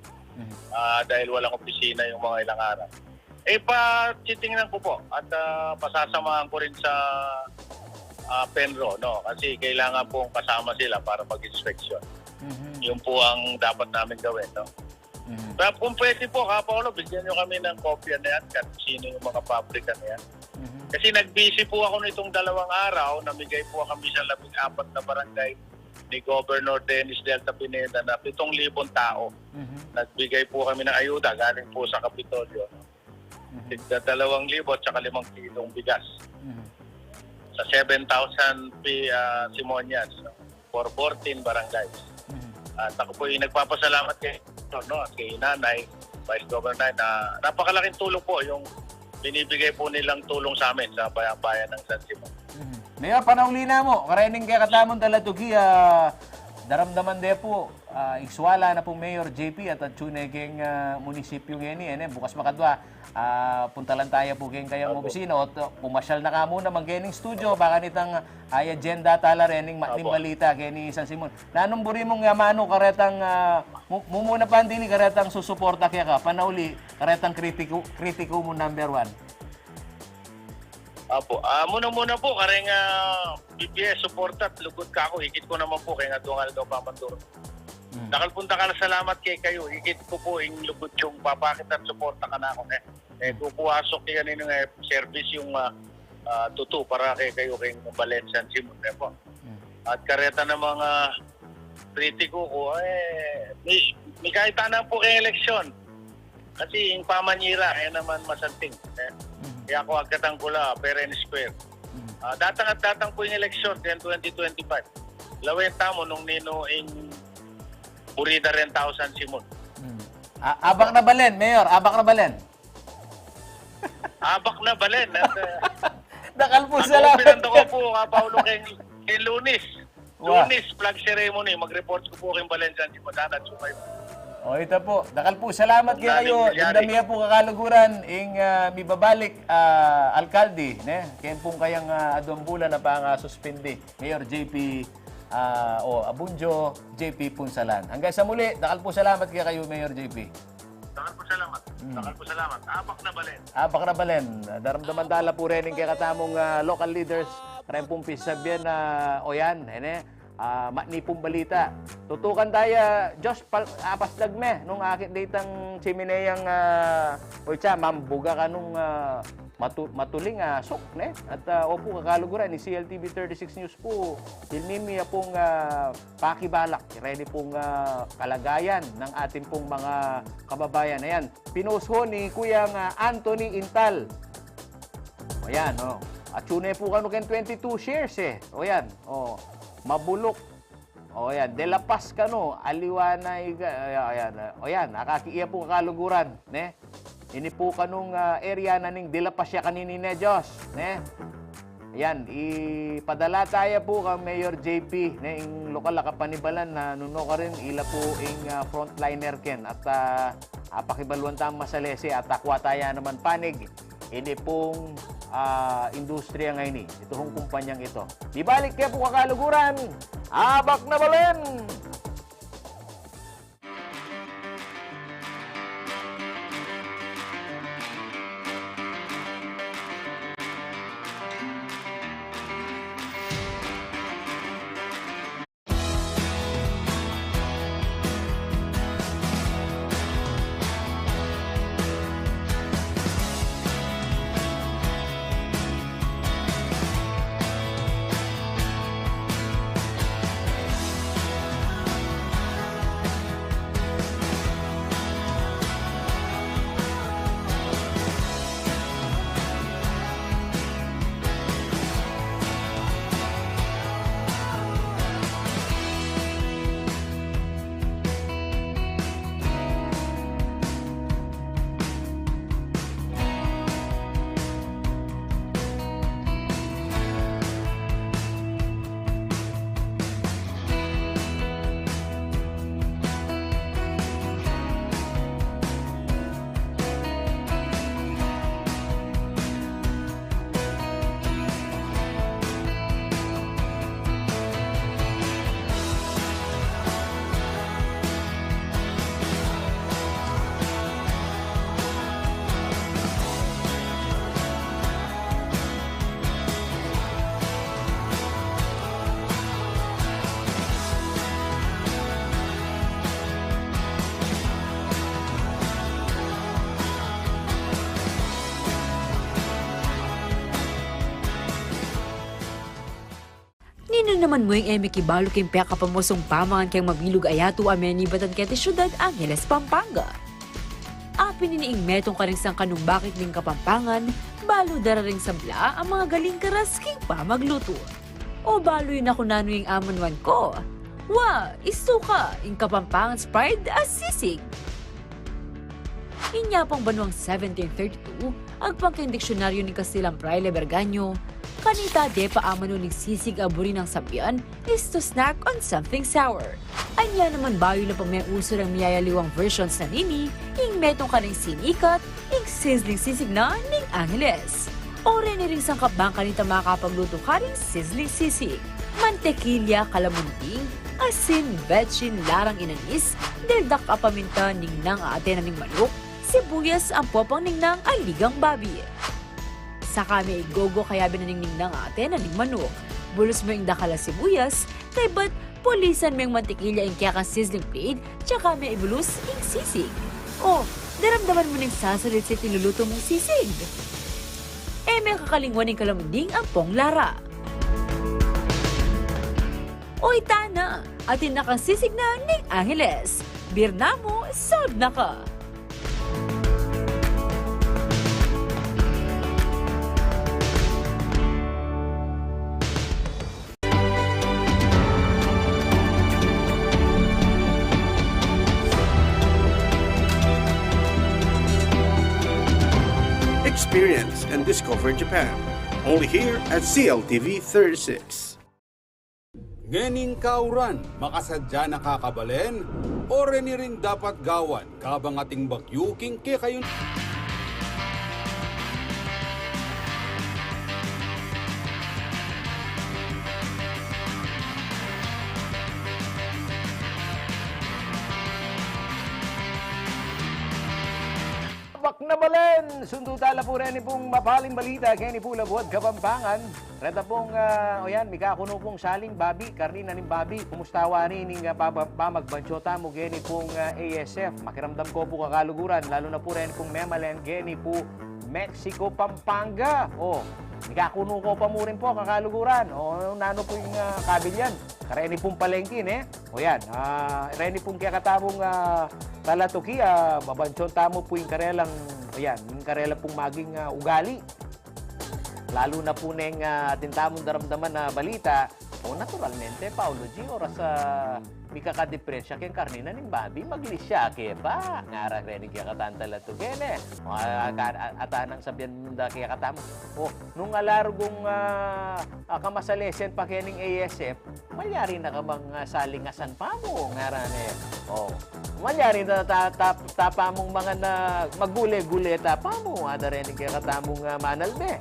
Dahil walang opisina yung mga ilang araw. Pa-titingnan ko po at pasasamahan ko rin sa Penro, no? Kasi kailangan pong kasama sila para mag-inspection. Yun po ang dapat namin gawin, no? Pero kung pwede po, Paulo, bigyan nyo kami ng kopya na yan, kahit sino yung mga pabrika na yan. Kasi nag-busy po ako nitong 2 araw, namigay po kami sa 14 na barangay ni Governor Dennis Delta Pineda na 7,000 tao. Nagbigay po kami ng ayuda galing po sa Kapitolyo. Tigda 2,000 at saka 5 kilong bigas. Sa 7,000 simonyas for 14 barangays. At ako po yung nagpapasalamat kay Nanay, Vice Governor na napakalaking tulong po yung binibigay po nilang tulong sa amin sa bayan ng San Simon. Mayor, panahulina mo, karening kaya katamon talatugi, daramdaman de po, iswala na po Mayor JP at tsunekeng munisipyo ngayon, bukas makadwa, puntalan tayo po kayong opisina o pumasyal na ka muna maggening studio, baka nitang ay agenda tala rening balita kay San Simon. Nanumburi mong mano karetang, mumuna pa hindi karetang susuporta kaya ka, panahuli, karetang kritiko mo number 1. Apo, muna po, kareng BPS support at lugod ka ako, higit ko naman po kay nga tungal daw pamanduro. Nakalpunta ka na salamat kay kayo, higit ko po yung lugod yung papakit at suporta ka na ako. Kukuwasok yan yung service yung tutu para kay kayo kay Valencia and Simon po. At kareta ng mga kritiko ko, may kahitanan po kay eleksyon. Kasi yung pamanyira, naman masanting. Kaya ako agkatang kula, fair and square. Datang at datang po yung eleksyon, 2025. Lawenta mo nung ninuing burida rin 1,000 Simon. Abak na balen, Mayor, abak na balen. Abak na balen. At, Nakalpo salamat. Pinando ko po, Paulo, kay Lunis. Lunis, flag ceremony. Mag-report ko po kay Valencia Simon. At sumay po. O ito po, dakal po, salamat kayo. Damiya po kakaluguran ing mibabalik alkalde, kaya pong kayang adombulan na pang suspindi. Mayor JP Abunjo, JP Punsalan. Hanggang sa muli, dakal po salamat kayo, Mayor JP. Dakal po salamat. Dakal po salamat. Abak na balen. Abak na balen. Daramdaman dala po rin kaya katamong local leaders. Ren pong pisabyan na oyan, matnipong balita. Tutukan tayo, Josh, pasdagme, nung akit ditang chimineyang, mambuga ka nung matuling sok, At opo, kakaluguran ni CLTV 36 News po, ilmimi pong pakibalak, ready pong kalagayan ng ating pong mga kababayan. Ayan, pinost ho ni Kuyang Anthony Intal. Ayan, at yun po kanu ken 22 shares O yan, mabulok. O yan, De La Paz kano, aliwanay, ayan, o yan, nakakiiya po kaluguran, Ini po kanong area na ning De La Paz siya kanini Diyos, Ayan, ipadala tayo po kay Mayor JP, ing lokal akapanibalan na nuno ka rin, ila po ing frontliner ken, at pakibaluan tang masalese, at akwa tayo naman panig, ini pong industriya ngayon ito hong kumpanyang ito. Ibalik kaya po kakaluguran, abak na balen! Ina naman mo yung eme kibalo kim peka pamusong pamangan kayang mabilog ayato ameni batan kete syudad Angeles, Pampanga. Apin iniing metong karing sang kanong bakit ning Kapampangan, balo dararing sabla ang mga galing karas king pa magluto. O balo yun ako nano yung amanwan ko. Wa, isuka, ing Kapampangan's pride as sisig. Inya pang banwang 1732, agpangking diksyonaryo ni Kasilang Fraile Berganyo, kanita de paamano ni sisig aburi ng sabian is to snack on something sour. Anya naman bayo na pang may uso ng miyayaliwang versions na nini, ing metong kaning sinikat, ing sizzling sisig na ning Angeles. O rin ring sangkap bang kanita makakapagluto ka ring sizzling sisig. Mantekilya, kalamunting, asin, betchin, larang inanis, deldak apaminta ning nang aatena ning manok, sibuyas ang popang ning nang aligang babi. Sa kami igogo kaya binaningning nang aatena ning manok. Bulos mo yung dakala sibuyas, kay ba't pulisan mo yung mantikilya yung kaya kang sizzling plate, tsaka may ibulus yung sisig. O, daramdaman mo ning sasalit sa tinuluto mong sisig. May kakalingwan ng kalamunding ang pong lara. Oy tana, atin na kang sisig na ning Angeles. Birna mo, sold na ka. Experience and discover Japan. Only here at CLTV 36. Ngening kauran, makasadya nakakabalen, o rin dapat gawan, kabang ating bagyuking kaya kayo. Bak na balen! Sundo tala po rin pong mapaling balita kaya ni Pula Buhat Kapampangan. Reta pong, mika kuno pong saling babi, karnina ning babi. Kumustawa ni ning pamagbansyota mo geni pong ASF. Makiramdam ko po kakaluguran, lalo na po rin pong memalen geni po Mexico, Pampanga. Mika kuno ko pa mo rin po kakaluguran. Nano po yung kabilyan. Kareni pong palengkin reni pong kaya katabong talatuki, mabansyon tamo po yung karelang, yung karela pong maging ugali. Lalo na po neng tintamong daramdaman na balita, naturalmente, Paulo G, oras mika ka-depresya kaya karnina ning babi, maglisya kaya pa. Ngara reni kaya katantala to gene. Atanang sabihan munda kaya katamo. Nung alargong kamasalesen pa kaya ning ASF, malyari na ka bang salingasan pa mo, ngara ne. Malyari na tapamong mga na magule-gule tapamo. Ada reni kaya katamong manalbe.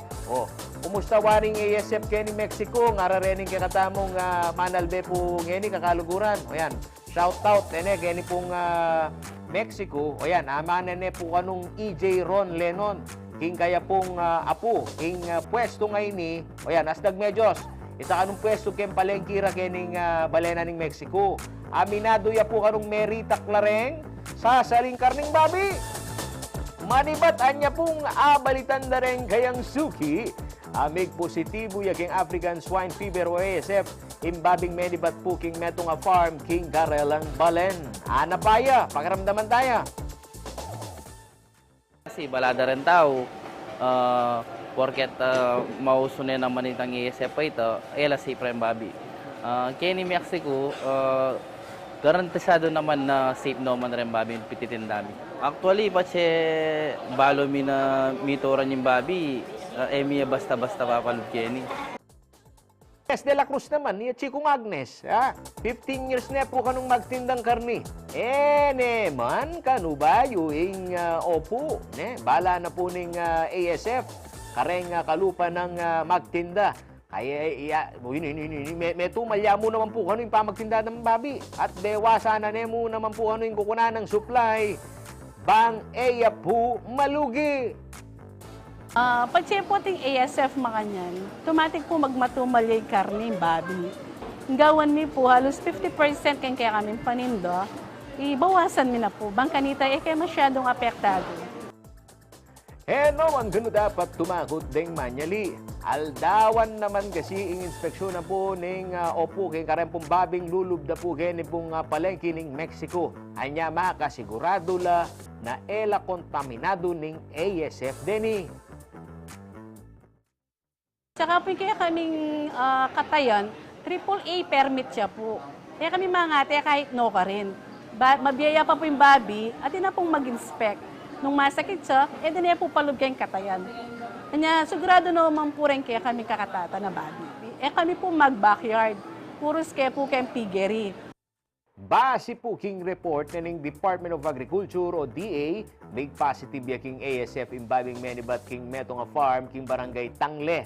Kumusta waring ASF kaya ni Mexico, ngara reni kaya katamong manalbe po ngeni kakaluguran. Shout out kaya ni pong Mexico. Amanan po kanong EJ Ron Lennon. King kaya pong apo. King pwesto ngayon ni. Asdag medyos. Ita kanong pwesto kayong palengkira kaya ning balena ng Mexico. Aminado ya po kanong Merita Clareng sa saling karning babi. Manibat anya pong abalitan na rin kayang suki. Amig positibo yaking African Swine Fever o ASF. Imbabing menibat po king metong farm king karelang balen. Anapaya, pakiramdaman tayo. Kasi balada rin tao. Porket mausunin naman itang ASF pa ito, si Prime Babi. Kaya ni Mexico, garantisado naman na safe naman rin babi pititin dami. Actually, patse balo mi na mitoran yung babi, miya basta-basta papalog Kenny. De la Cruz naman, niya Chikong Agnes. 15 years na po kanong magtindang karni. Neman, kanu ba yung opo. Bala na po ng ASF. Kareng kalupa ng magtinda. Kaya, may tumalya mo naman po kano yung pamagtinda ng babi. At bewasa na mo naman po kano yung kukunan ng supply. Bang eya po malugi. Pagsipo ting ASF makanyan, tumatik po magmatumalay karne, babi. Gawan mi po halos 50% kaya kami panindo, ibawasan mi na po. Bang kanita kaya masyadong apektado. naman gano dapat tumakot ding manyali. Aldawan naman kasi ing inspeksyon na po ning opo kay karen pong babing lulub na po ni pong palengke ning Mexico. Anya makasigurado la na ela kontaminado ning ASF deni. Tsaka po kaya kaming katayan, AAA permit siya po. Kaya kami mga ate kahit no ka rin. Mabiyaya pa po yung babi at na pong mag-inspect. Nung masakit siya, di na po palog kayong katayan. Kanya, sigurado naman po rin kaya kami kakatata na babi. Kami po mag-backyard. Puros kaya po kayong piggery. Base po king report na ng Department of Agriculture o DA, may positive ya king ASF imbabing menibat king metong a farm king barangay Tangle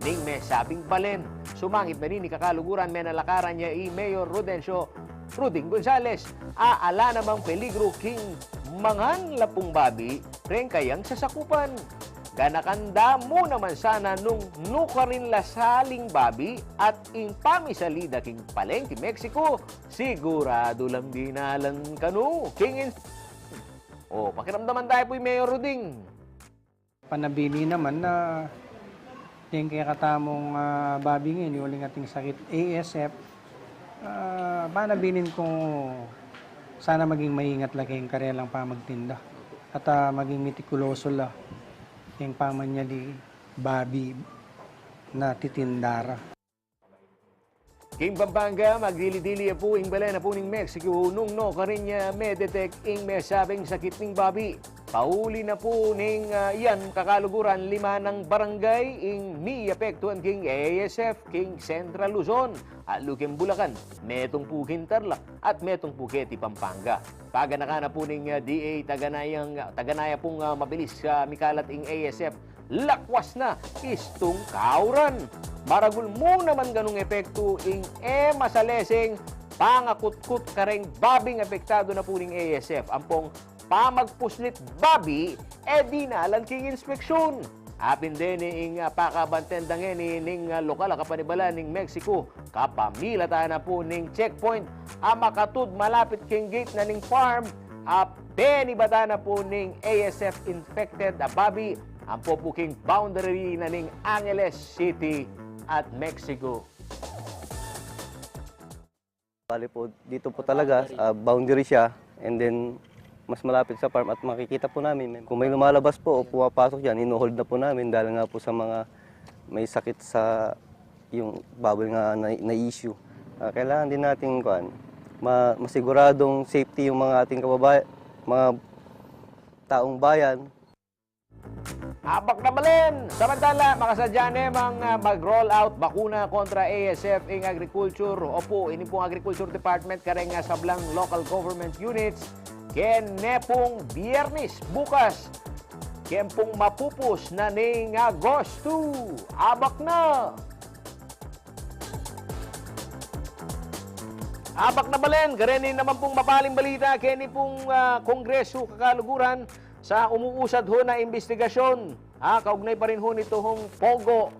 ning may sabing balen. Sumangit na rin ni kakaluguran may nalakaran niya Mayor Ruding Gonzales. Aala namang peligro king mangan lapong babi ren kayang sasakupan. Ganakanda mo naman sana nung nukarin lasaling babi at impamisalida king palengke Mexico. Sigurado lang dinalan kanu. Pakiramdaman tayo po yung Mayor Ruding. Panabili naman na yung kaya katamong babi ngayon, yung uling ating sakit ASF, panabilin kong sana maging maingat lang kayong karelang pamagtinda at maging mitikuloso lang yung pamanyali babi na titindara. King Pampanga, magdili-dili po ing balen na po ning Mexico nung no karin niya may detect ing may sabing sakit ning babi. Pauli na po ning yan kakaluguran 5 ng barangay ing mi apektuan king ASF king Central Luzon at Lukem Bulacan, metong po Tarlac at metong po Keti Pampanga. Paganaka na po ning DA taganaya pong mabilis mikalat ing ASF lakwas na istong kauran. Maragul mo naman ganung epekto ing masaleseng pangakut-kut kareng babing apektado na po ning ASF. Ampong pamagpuslit babi, di nalan king inspeksyon. Apin din ing pakabantendang ning lokal kapanibala ning Mexico. Kapamila tayo na po ning checkpoint. Makatud malapit king gate na ning farm. Penibata na po ning ASF infected babi. Ang popuking boundary na ning Angeles City at Mexico. Bali po, dito po talaga, boundary siya, and then mas malapit sa farm at makikita po namin. Kung may lumalabas po o pumapasok dyan, hinuhold na po namin dahil nga po sa mga may sakit sa yung bawal nga na issue. Kailangan din natin masiguradong safety yung mga ating kababayan, mga taong bayan. Abak na balen! Samantala, makasadya namang mag-roll out bakuna kontra ASF ing agriculture. Opo, ini pong Agriculture Department kareng sablang local government units. Ken nepong Biyernes bukas. Ken pong mapupus na ning Agosto. Abak na! Abak na balen! Garenin naman pong mapaling balita. Keni pong Kongreso kakaluguran sa umuusad ho na investigasyon. Kaugnay pa rin ho nito hong Pogo.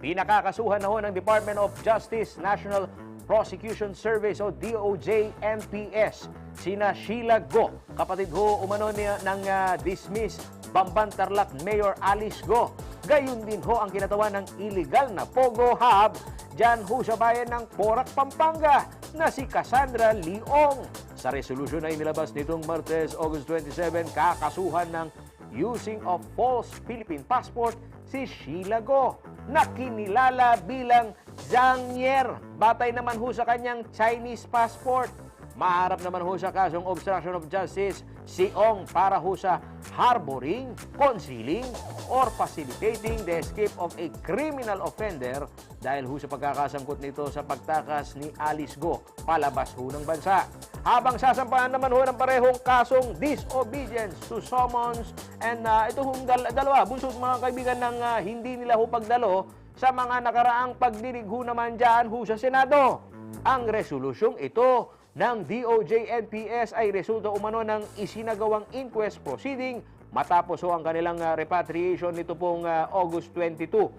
Pinakakasuhan na ho ng Department of Justice National Prosecution Service o DOJ-NPS. Sina Sheila Go, kapatid ho umano ng dismiss Bamban Tarlac Mayor Alice Go. Gayun din ho ang kinatawan ng illegal na Pogo Hub dyan ho sa bayan ng Porac, Pampanga na si Cassandra Leong. Sa resolusyon na inilabas nitong Martes, August 27, kakasuhan ng using of false Philippine passport si Sheila Go na kinilala bilang Zhang Yer. Batay naman ho sa kanyang Chinese passport. Maharap naman ho sa kasong obstruction of justice si Ong para ho sa harboring, concealing, or facilitating the escape of a criminal offender dahil ho sa pagkakasangkot nito sa pagtakas ni Alice Go palabas ho ng bansa. Habang sasampahan naman ho ng parehong kasong disobedience to summons and ito hong dalawa, bunsod mga kaibigan ng hindi nila ho pagdalo sa mga nakaraang pagdinig ho naman dyan ho sa Senado. Ang resolusyong ito ng DOJ-NPS ay resulta umano ng isinagawang inquest proceeding matapos ho ang kanilang repatriation nito pong August 22.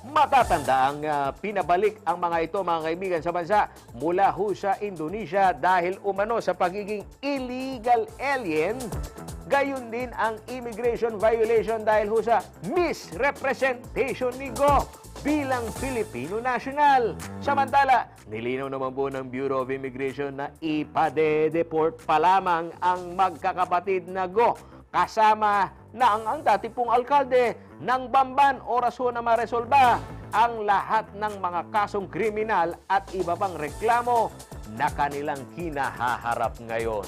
Matatanda ang pinabalik ang mga ito, mga kaibigan, sa bansa mula ho sa Indonesia dahil umano sa pagiging illegal alien Gayon din ang immigration violation dahil ho sa misrepresentation ni Go bilang Filipino national. Samantala, nilinaw naman po ng Bureau of Immigration na ipade-deport pa lamang ang magkakapatid na Go kasama na ang dati pong alkalde ng Bamban. Oras ho na maresolba ang lahat ng mga kasong kriminal at iba pang reklamo na kanilang kinahaharap ngayon.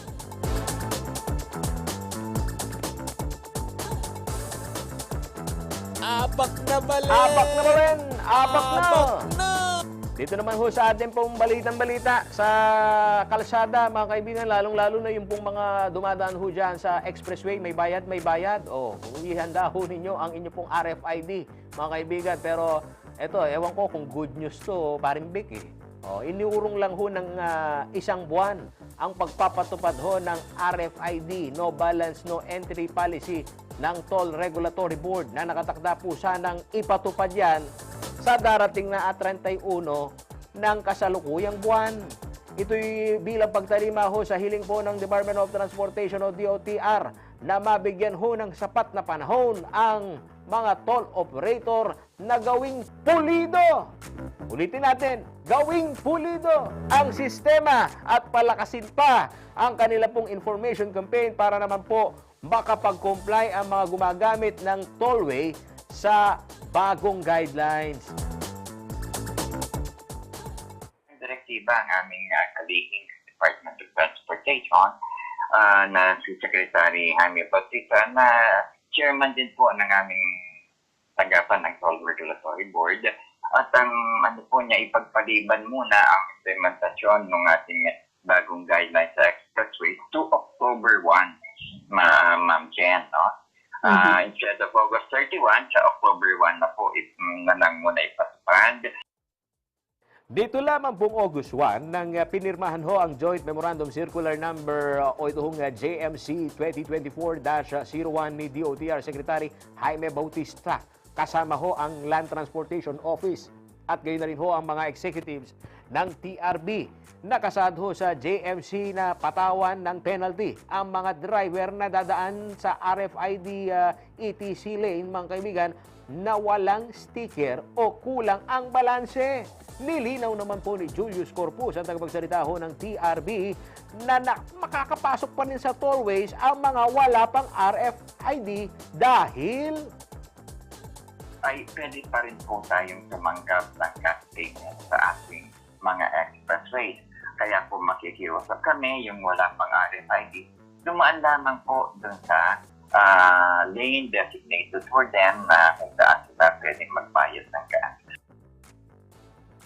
Abak na balen! Abak na ba rin? Abak na! Abak na! Dito naman ho sa atin pong balitang-balita sa kalsada, mga kaibigan, lalong-lalo na yung pong mga dumadaan ho dyan sa expressway, may bayad, may bayad. O, ihanda ho ninyo ang inyo pong RFID, mga kaibigan. Pero, eto, ewan ko kung good news to, paring Vic eh. O, iniurong lang ho ng isang buwan ang pagpapatupad ho ng RFID, no balance, no entry policy ng Toll Regulatory Board na nakatakda po sanang ipatupad yan sa darating na 31 ng kasalukuyang buwan. Ito'y bilang pagtalima ho sa hiling po ng Department of Transportation o DOTR na mabigyan ho ng sapat na panahon ang mga toll operator na gawing pulido. Ulitin natin, gawing pulido ang sistema at palakasin pa ang kanila pong information campaign para naman po makapag-comply ang mga gumagamit ng tollway sa bagong guidelines. Direktiba ang aming kalihing Department of Transportation na si Secretary Jaime Bautista na chairman din po ng aming tanggapan ng Toll Regulatory Board at ang ano po niya ipagpaliban muna ang implementasyon ng ating bagong guidelines sa expressway to October 1. Ma'am Jen, no? Instead of August 31, sa October 1 na po na lang muna ipatupad. Dito lamang pong August 1 nang pinirmahan ho ang Joint Memorandum Circular Number o itong JMC 2024-01 ni DOTR Secretary Jaime Bautista. Kasama ho ang Land Transportation Office at gayon na rin ho ang mga executives ng TRB. Nakasad ho sa JMC na patawan ng penalty ang mga driver na dadaan sa RFID ETC lane, mga kaibigan, na walang sticker o kulang ang balanse. Nilinaw naman po ni Julius Corpus, ang tagapagsalita ho ng TRB, na makakapasok pa rin sa tollways ang mga wala pang RFID dahil ay pwede pa rin po tayong tumanggap ng cash payment sa ating mga expressways. Kaya po makikiusap kami yung wala pang RFID, dumaan lamang po dun sa lane designated for them na kung saan sila pwedeng magbayad ng cash.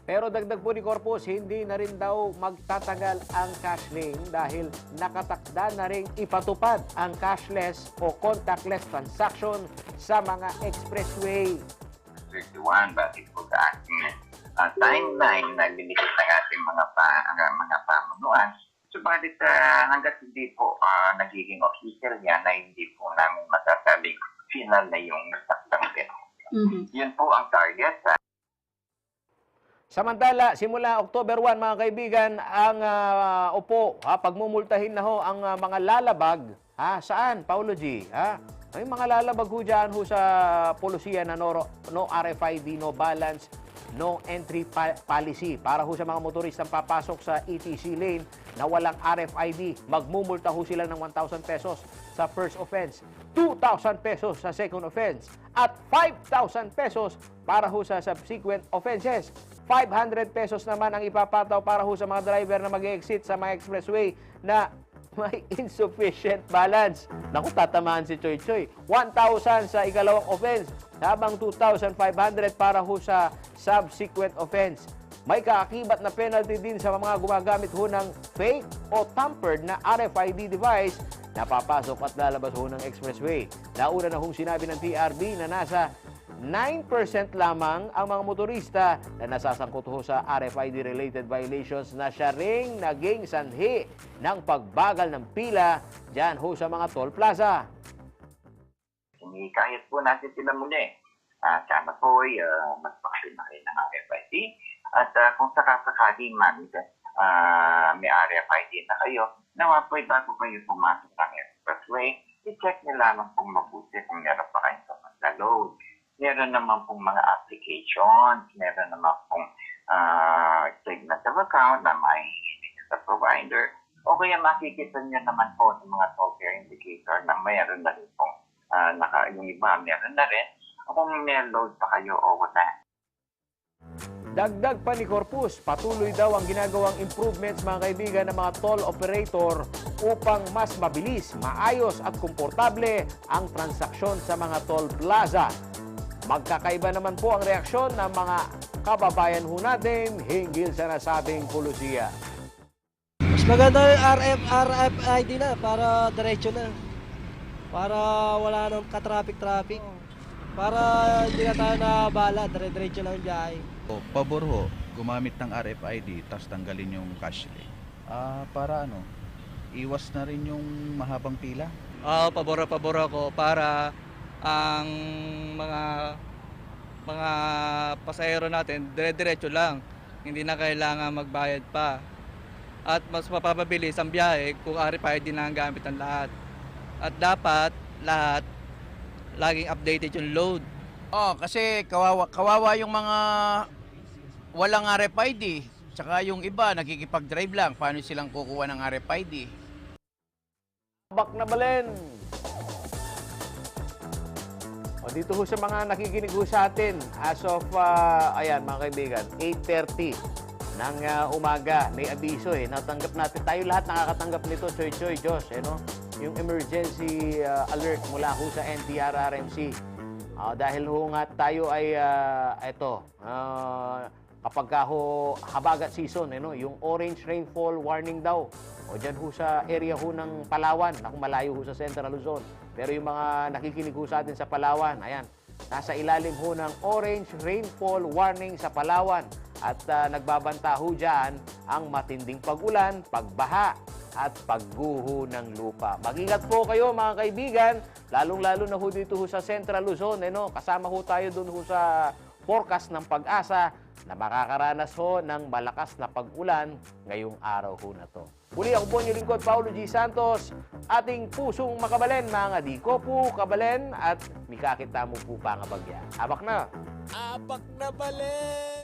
Pero dagdag po ni Corpus, hindi na rin daw magtatagal ang cash lane dahil nakatakda na rin ipatupad ang cashless o contactless transaction sa mga expressway. 31, bakit po sa ating timeline na binigay ng ating mga pamunuan. Subalit hanggat hindi po nagiging official yan, na hindi po namin masasabing final na yung saktang pero. Yun po ang target. Samantala, simula October 1, mga kaibigan, ang pagmumultahin na ho ang mga lalabag. Saan, Paulo G? May mga lalabag ho dyan ho sa polisiya na no RFID, no balance, no entry policy. Para ho sa mga motoristang papasok sa ETC lane na walang RFID, magmumulta ho sila ng 1,000 pesos sa first offense, 2,000 pesos sa second offense, at 5,000 pesos para ho sa subsequent offenses. 500 pesos naman ang ipapataw para ho sa mga driver na mag-exit sa mga expressway na may insufficient balance. Naku, tatamaan si Choy Choy. 1,000 sa ikalawang offense, habang 2,500 para ho sa subsequent offense. May kaakibat na penalty din sa mga gumagamit ho ng fake o tampered na RFID device na papasok at lalabas ho ng expressway. Nauna na hong sinabi ng TRB na nasa 9% lamang ang mga motorista na nasasangkot ho sa RFID-related violations na siya ring naging sanhi ng pagbagal ng pila dyan ho sa mga toll plaza. Kahit po natin sila muli. Sana po magpakasyon na kayo ng RFID. At kung sakasakali may RFID na kayo, nawa po bago kayo pumasok ng expressway, i-check niyo lamang pong mabuti kung meron pa kayong pag-load. Meron naman pong mga applications, meron naman pong statement of account na mahihinig sa provider, o kaya makikita niyo naman po sa mga software indicator na mayroon na rin pong yung iba meron na rin, o kung may load pa kayo o wala. Dagdag pa ni Corpus, patuloy daw ang ginagawang improvements mga kaibigan ng mga toll operator upang mas mabilis, maayos at komportable ang transaksyon sa mga toll plaza. Magkakaiba naman po ang reaksyon ng mga kababayan ho natin hinggil sa nasabing pulusiya. Mas maganda yung RFID na para diretso na. Para wala nang ka-traffic. Para hindi na tayo nabala, dire-diretso lang yung biyahe. Pabor ho, gumamit ng RFID tapos tanggalin yung cashless. Para iwas na rin yung mahabang pila. Pabor ako para ang mga pasahero natin dire-diretso lang. Hindi na kailangan magbayad pa. At mas mapapabilis ang biyahe kung RFID na ang gamit ng lahat. At dapat lahat laging updated yung load. Kasi kawawa yung mga walang RFID. Tsaka yung iba nakikipag-drive lang. Paano silang kukuha ng RFID? Bak na balen! O dito ho sa mga nakikinig ho sa atin, as of, ayan mga kaibigan, 8:30 ng umaga, may abiso natanggap natin. Tayo lahat nakakatanggap nito, Choy, Diyos, yung emergency alert mula ho sa NDRRMC. Dahil ho nga tayo ay, kapag ho habagat season, yung orange rainfall warning daw. O dyan ho sa area ho ng Palawan, malayo ho sa Central Luzon. Pero yung mga nakikinig ho sa atin sa Palawan, ayan, nasa ilalim ho ng orange rainfall warning sa Palawan. At nagbabanta ho dyan ang matinding pag-ulan, pagbaha, at pagguho ng lupa. Mag-ingat po kayo mga kaibigan, lalong-lalo na ho dito ho sa Central Luzon. Kasama ho tayo dun ho sa forecast ng Pag-asa na makakaranas ho ng malakas na pag-ulan ngayong araw ho na to. Muli ako po ang lingkod, Paulo G. Santos, ating pusong makabalen, mga di ko po kabalen at mikakita mo po pangabagya. Abak na! Abak na balen!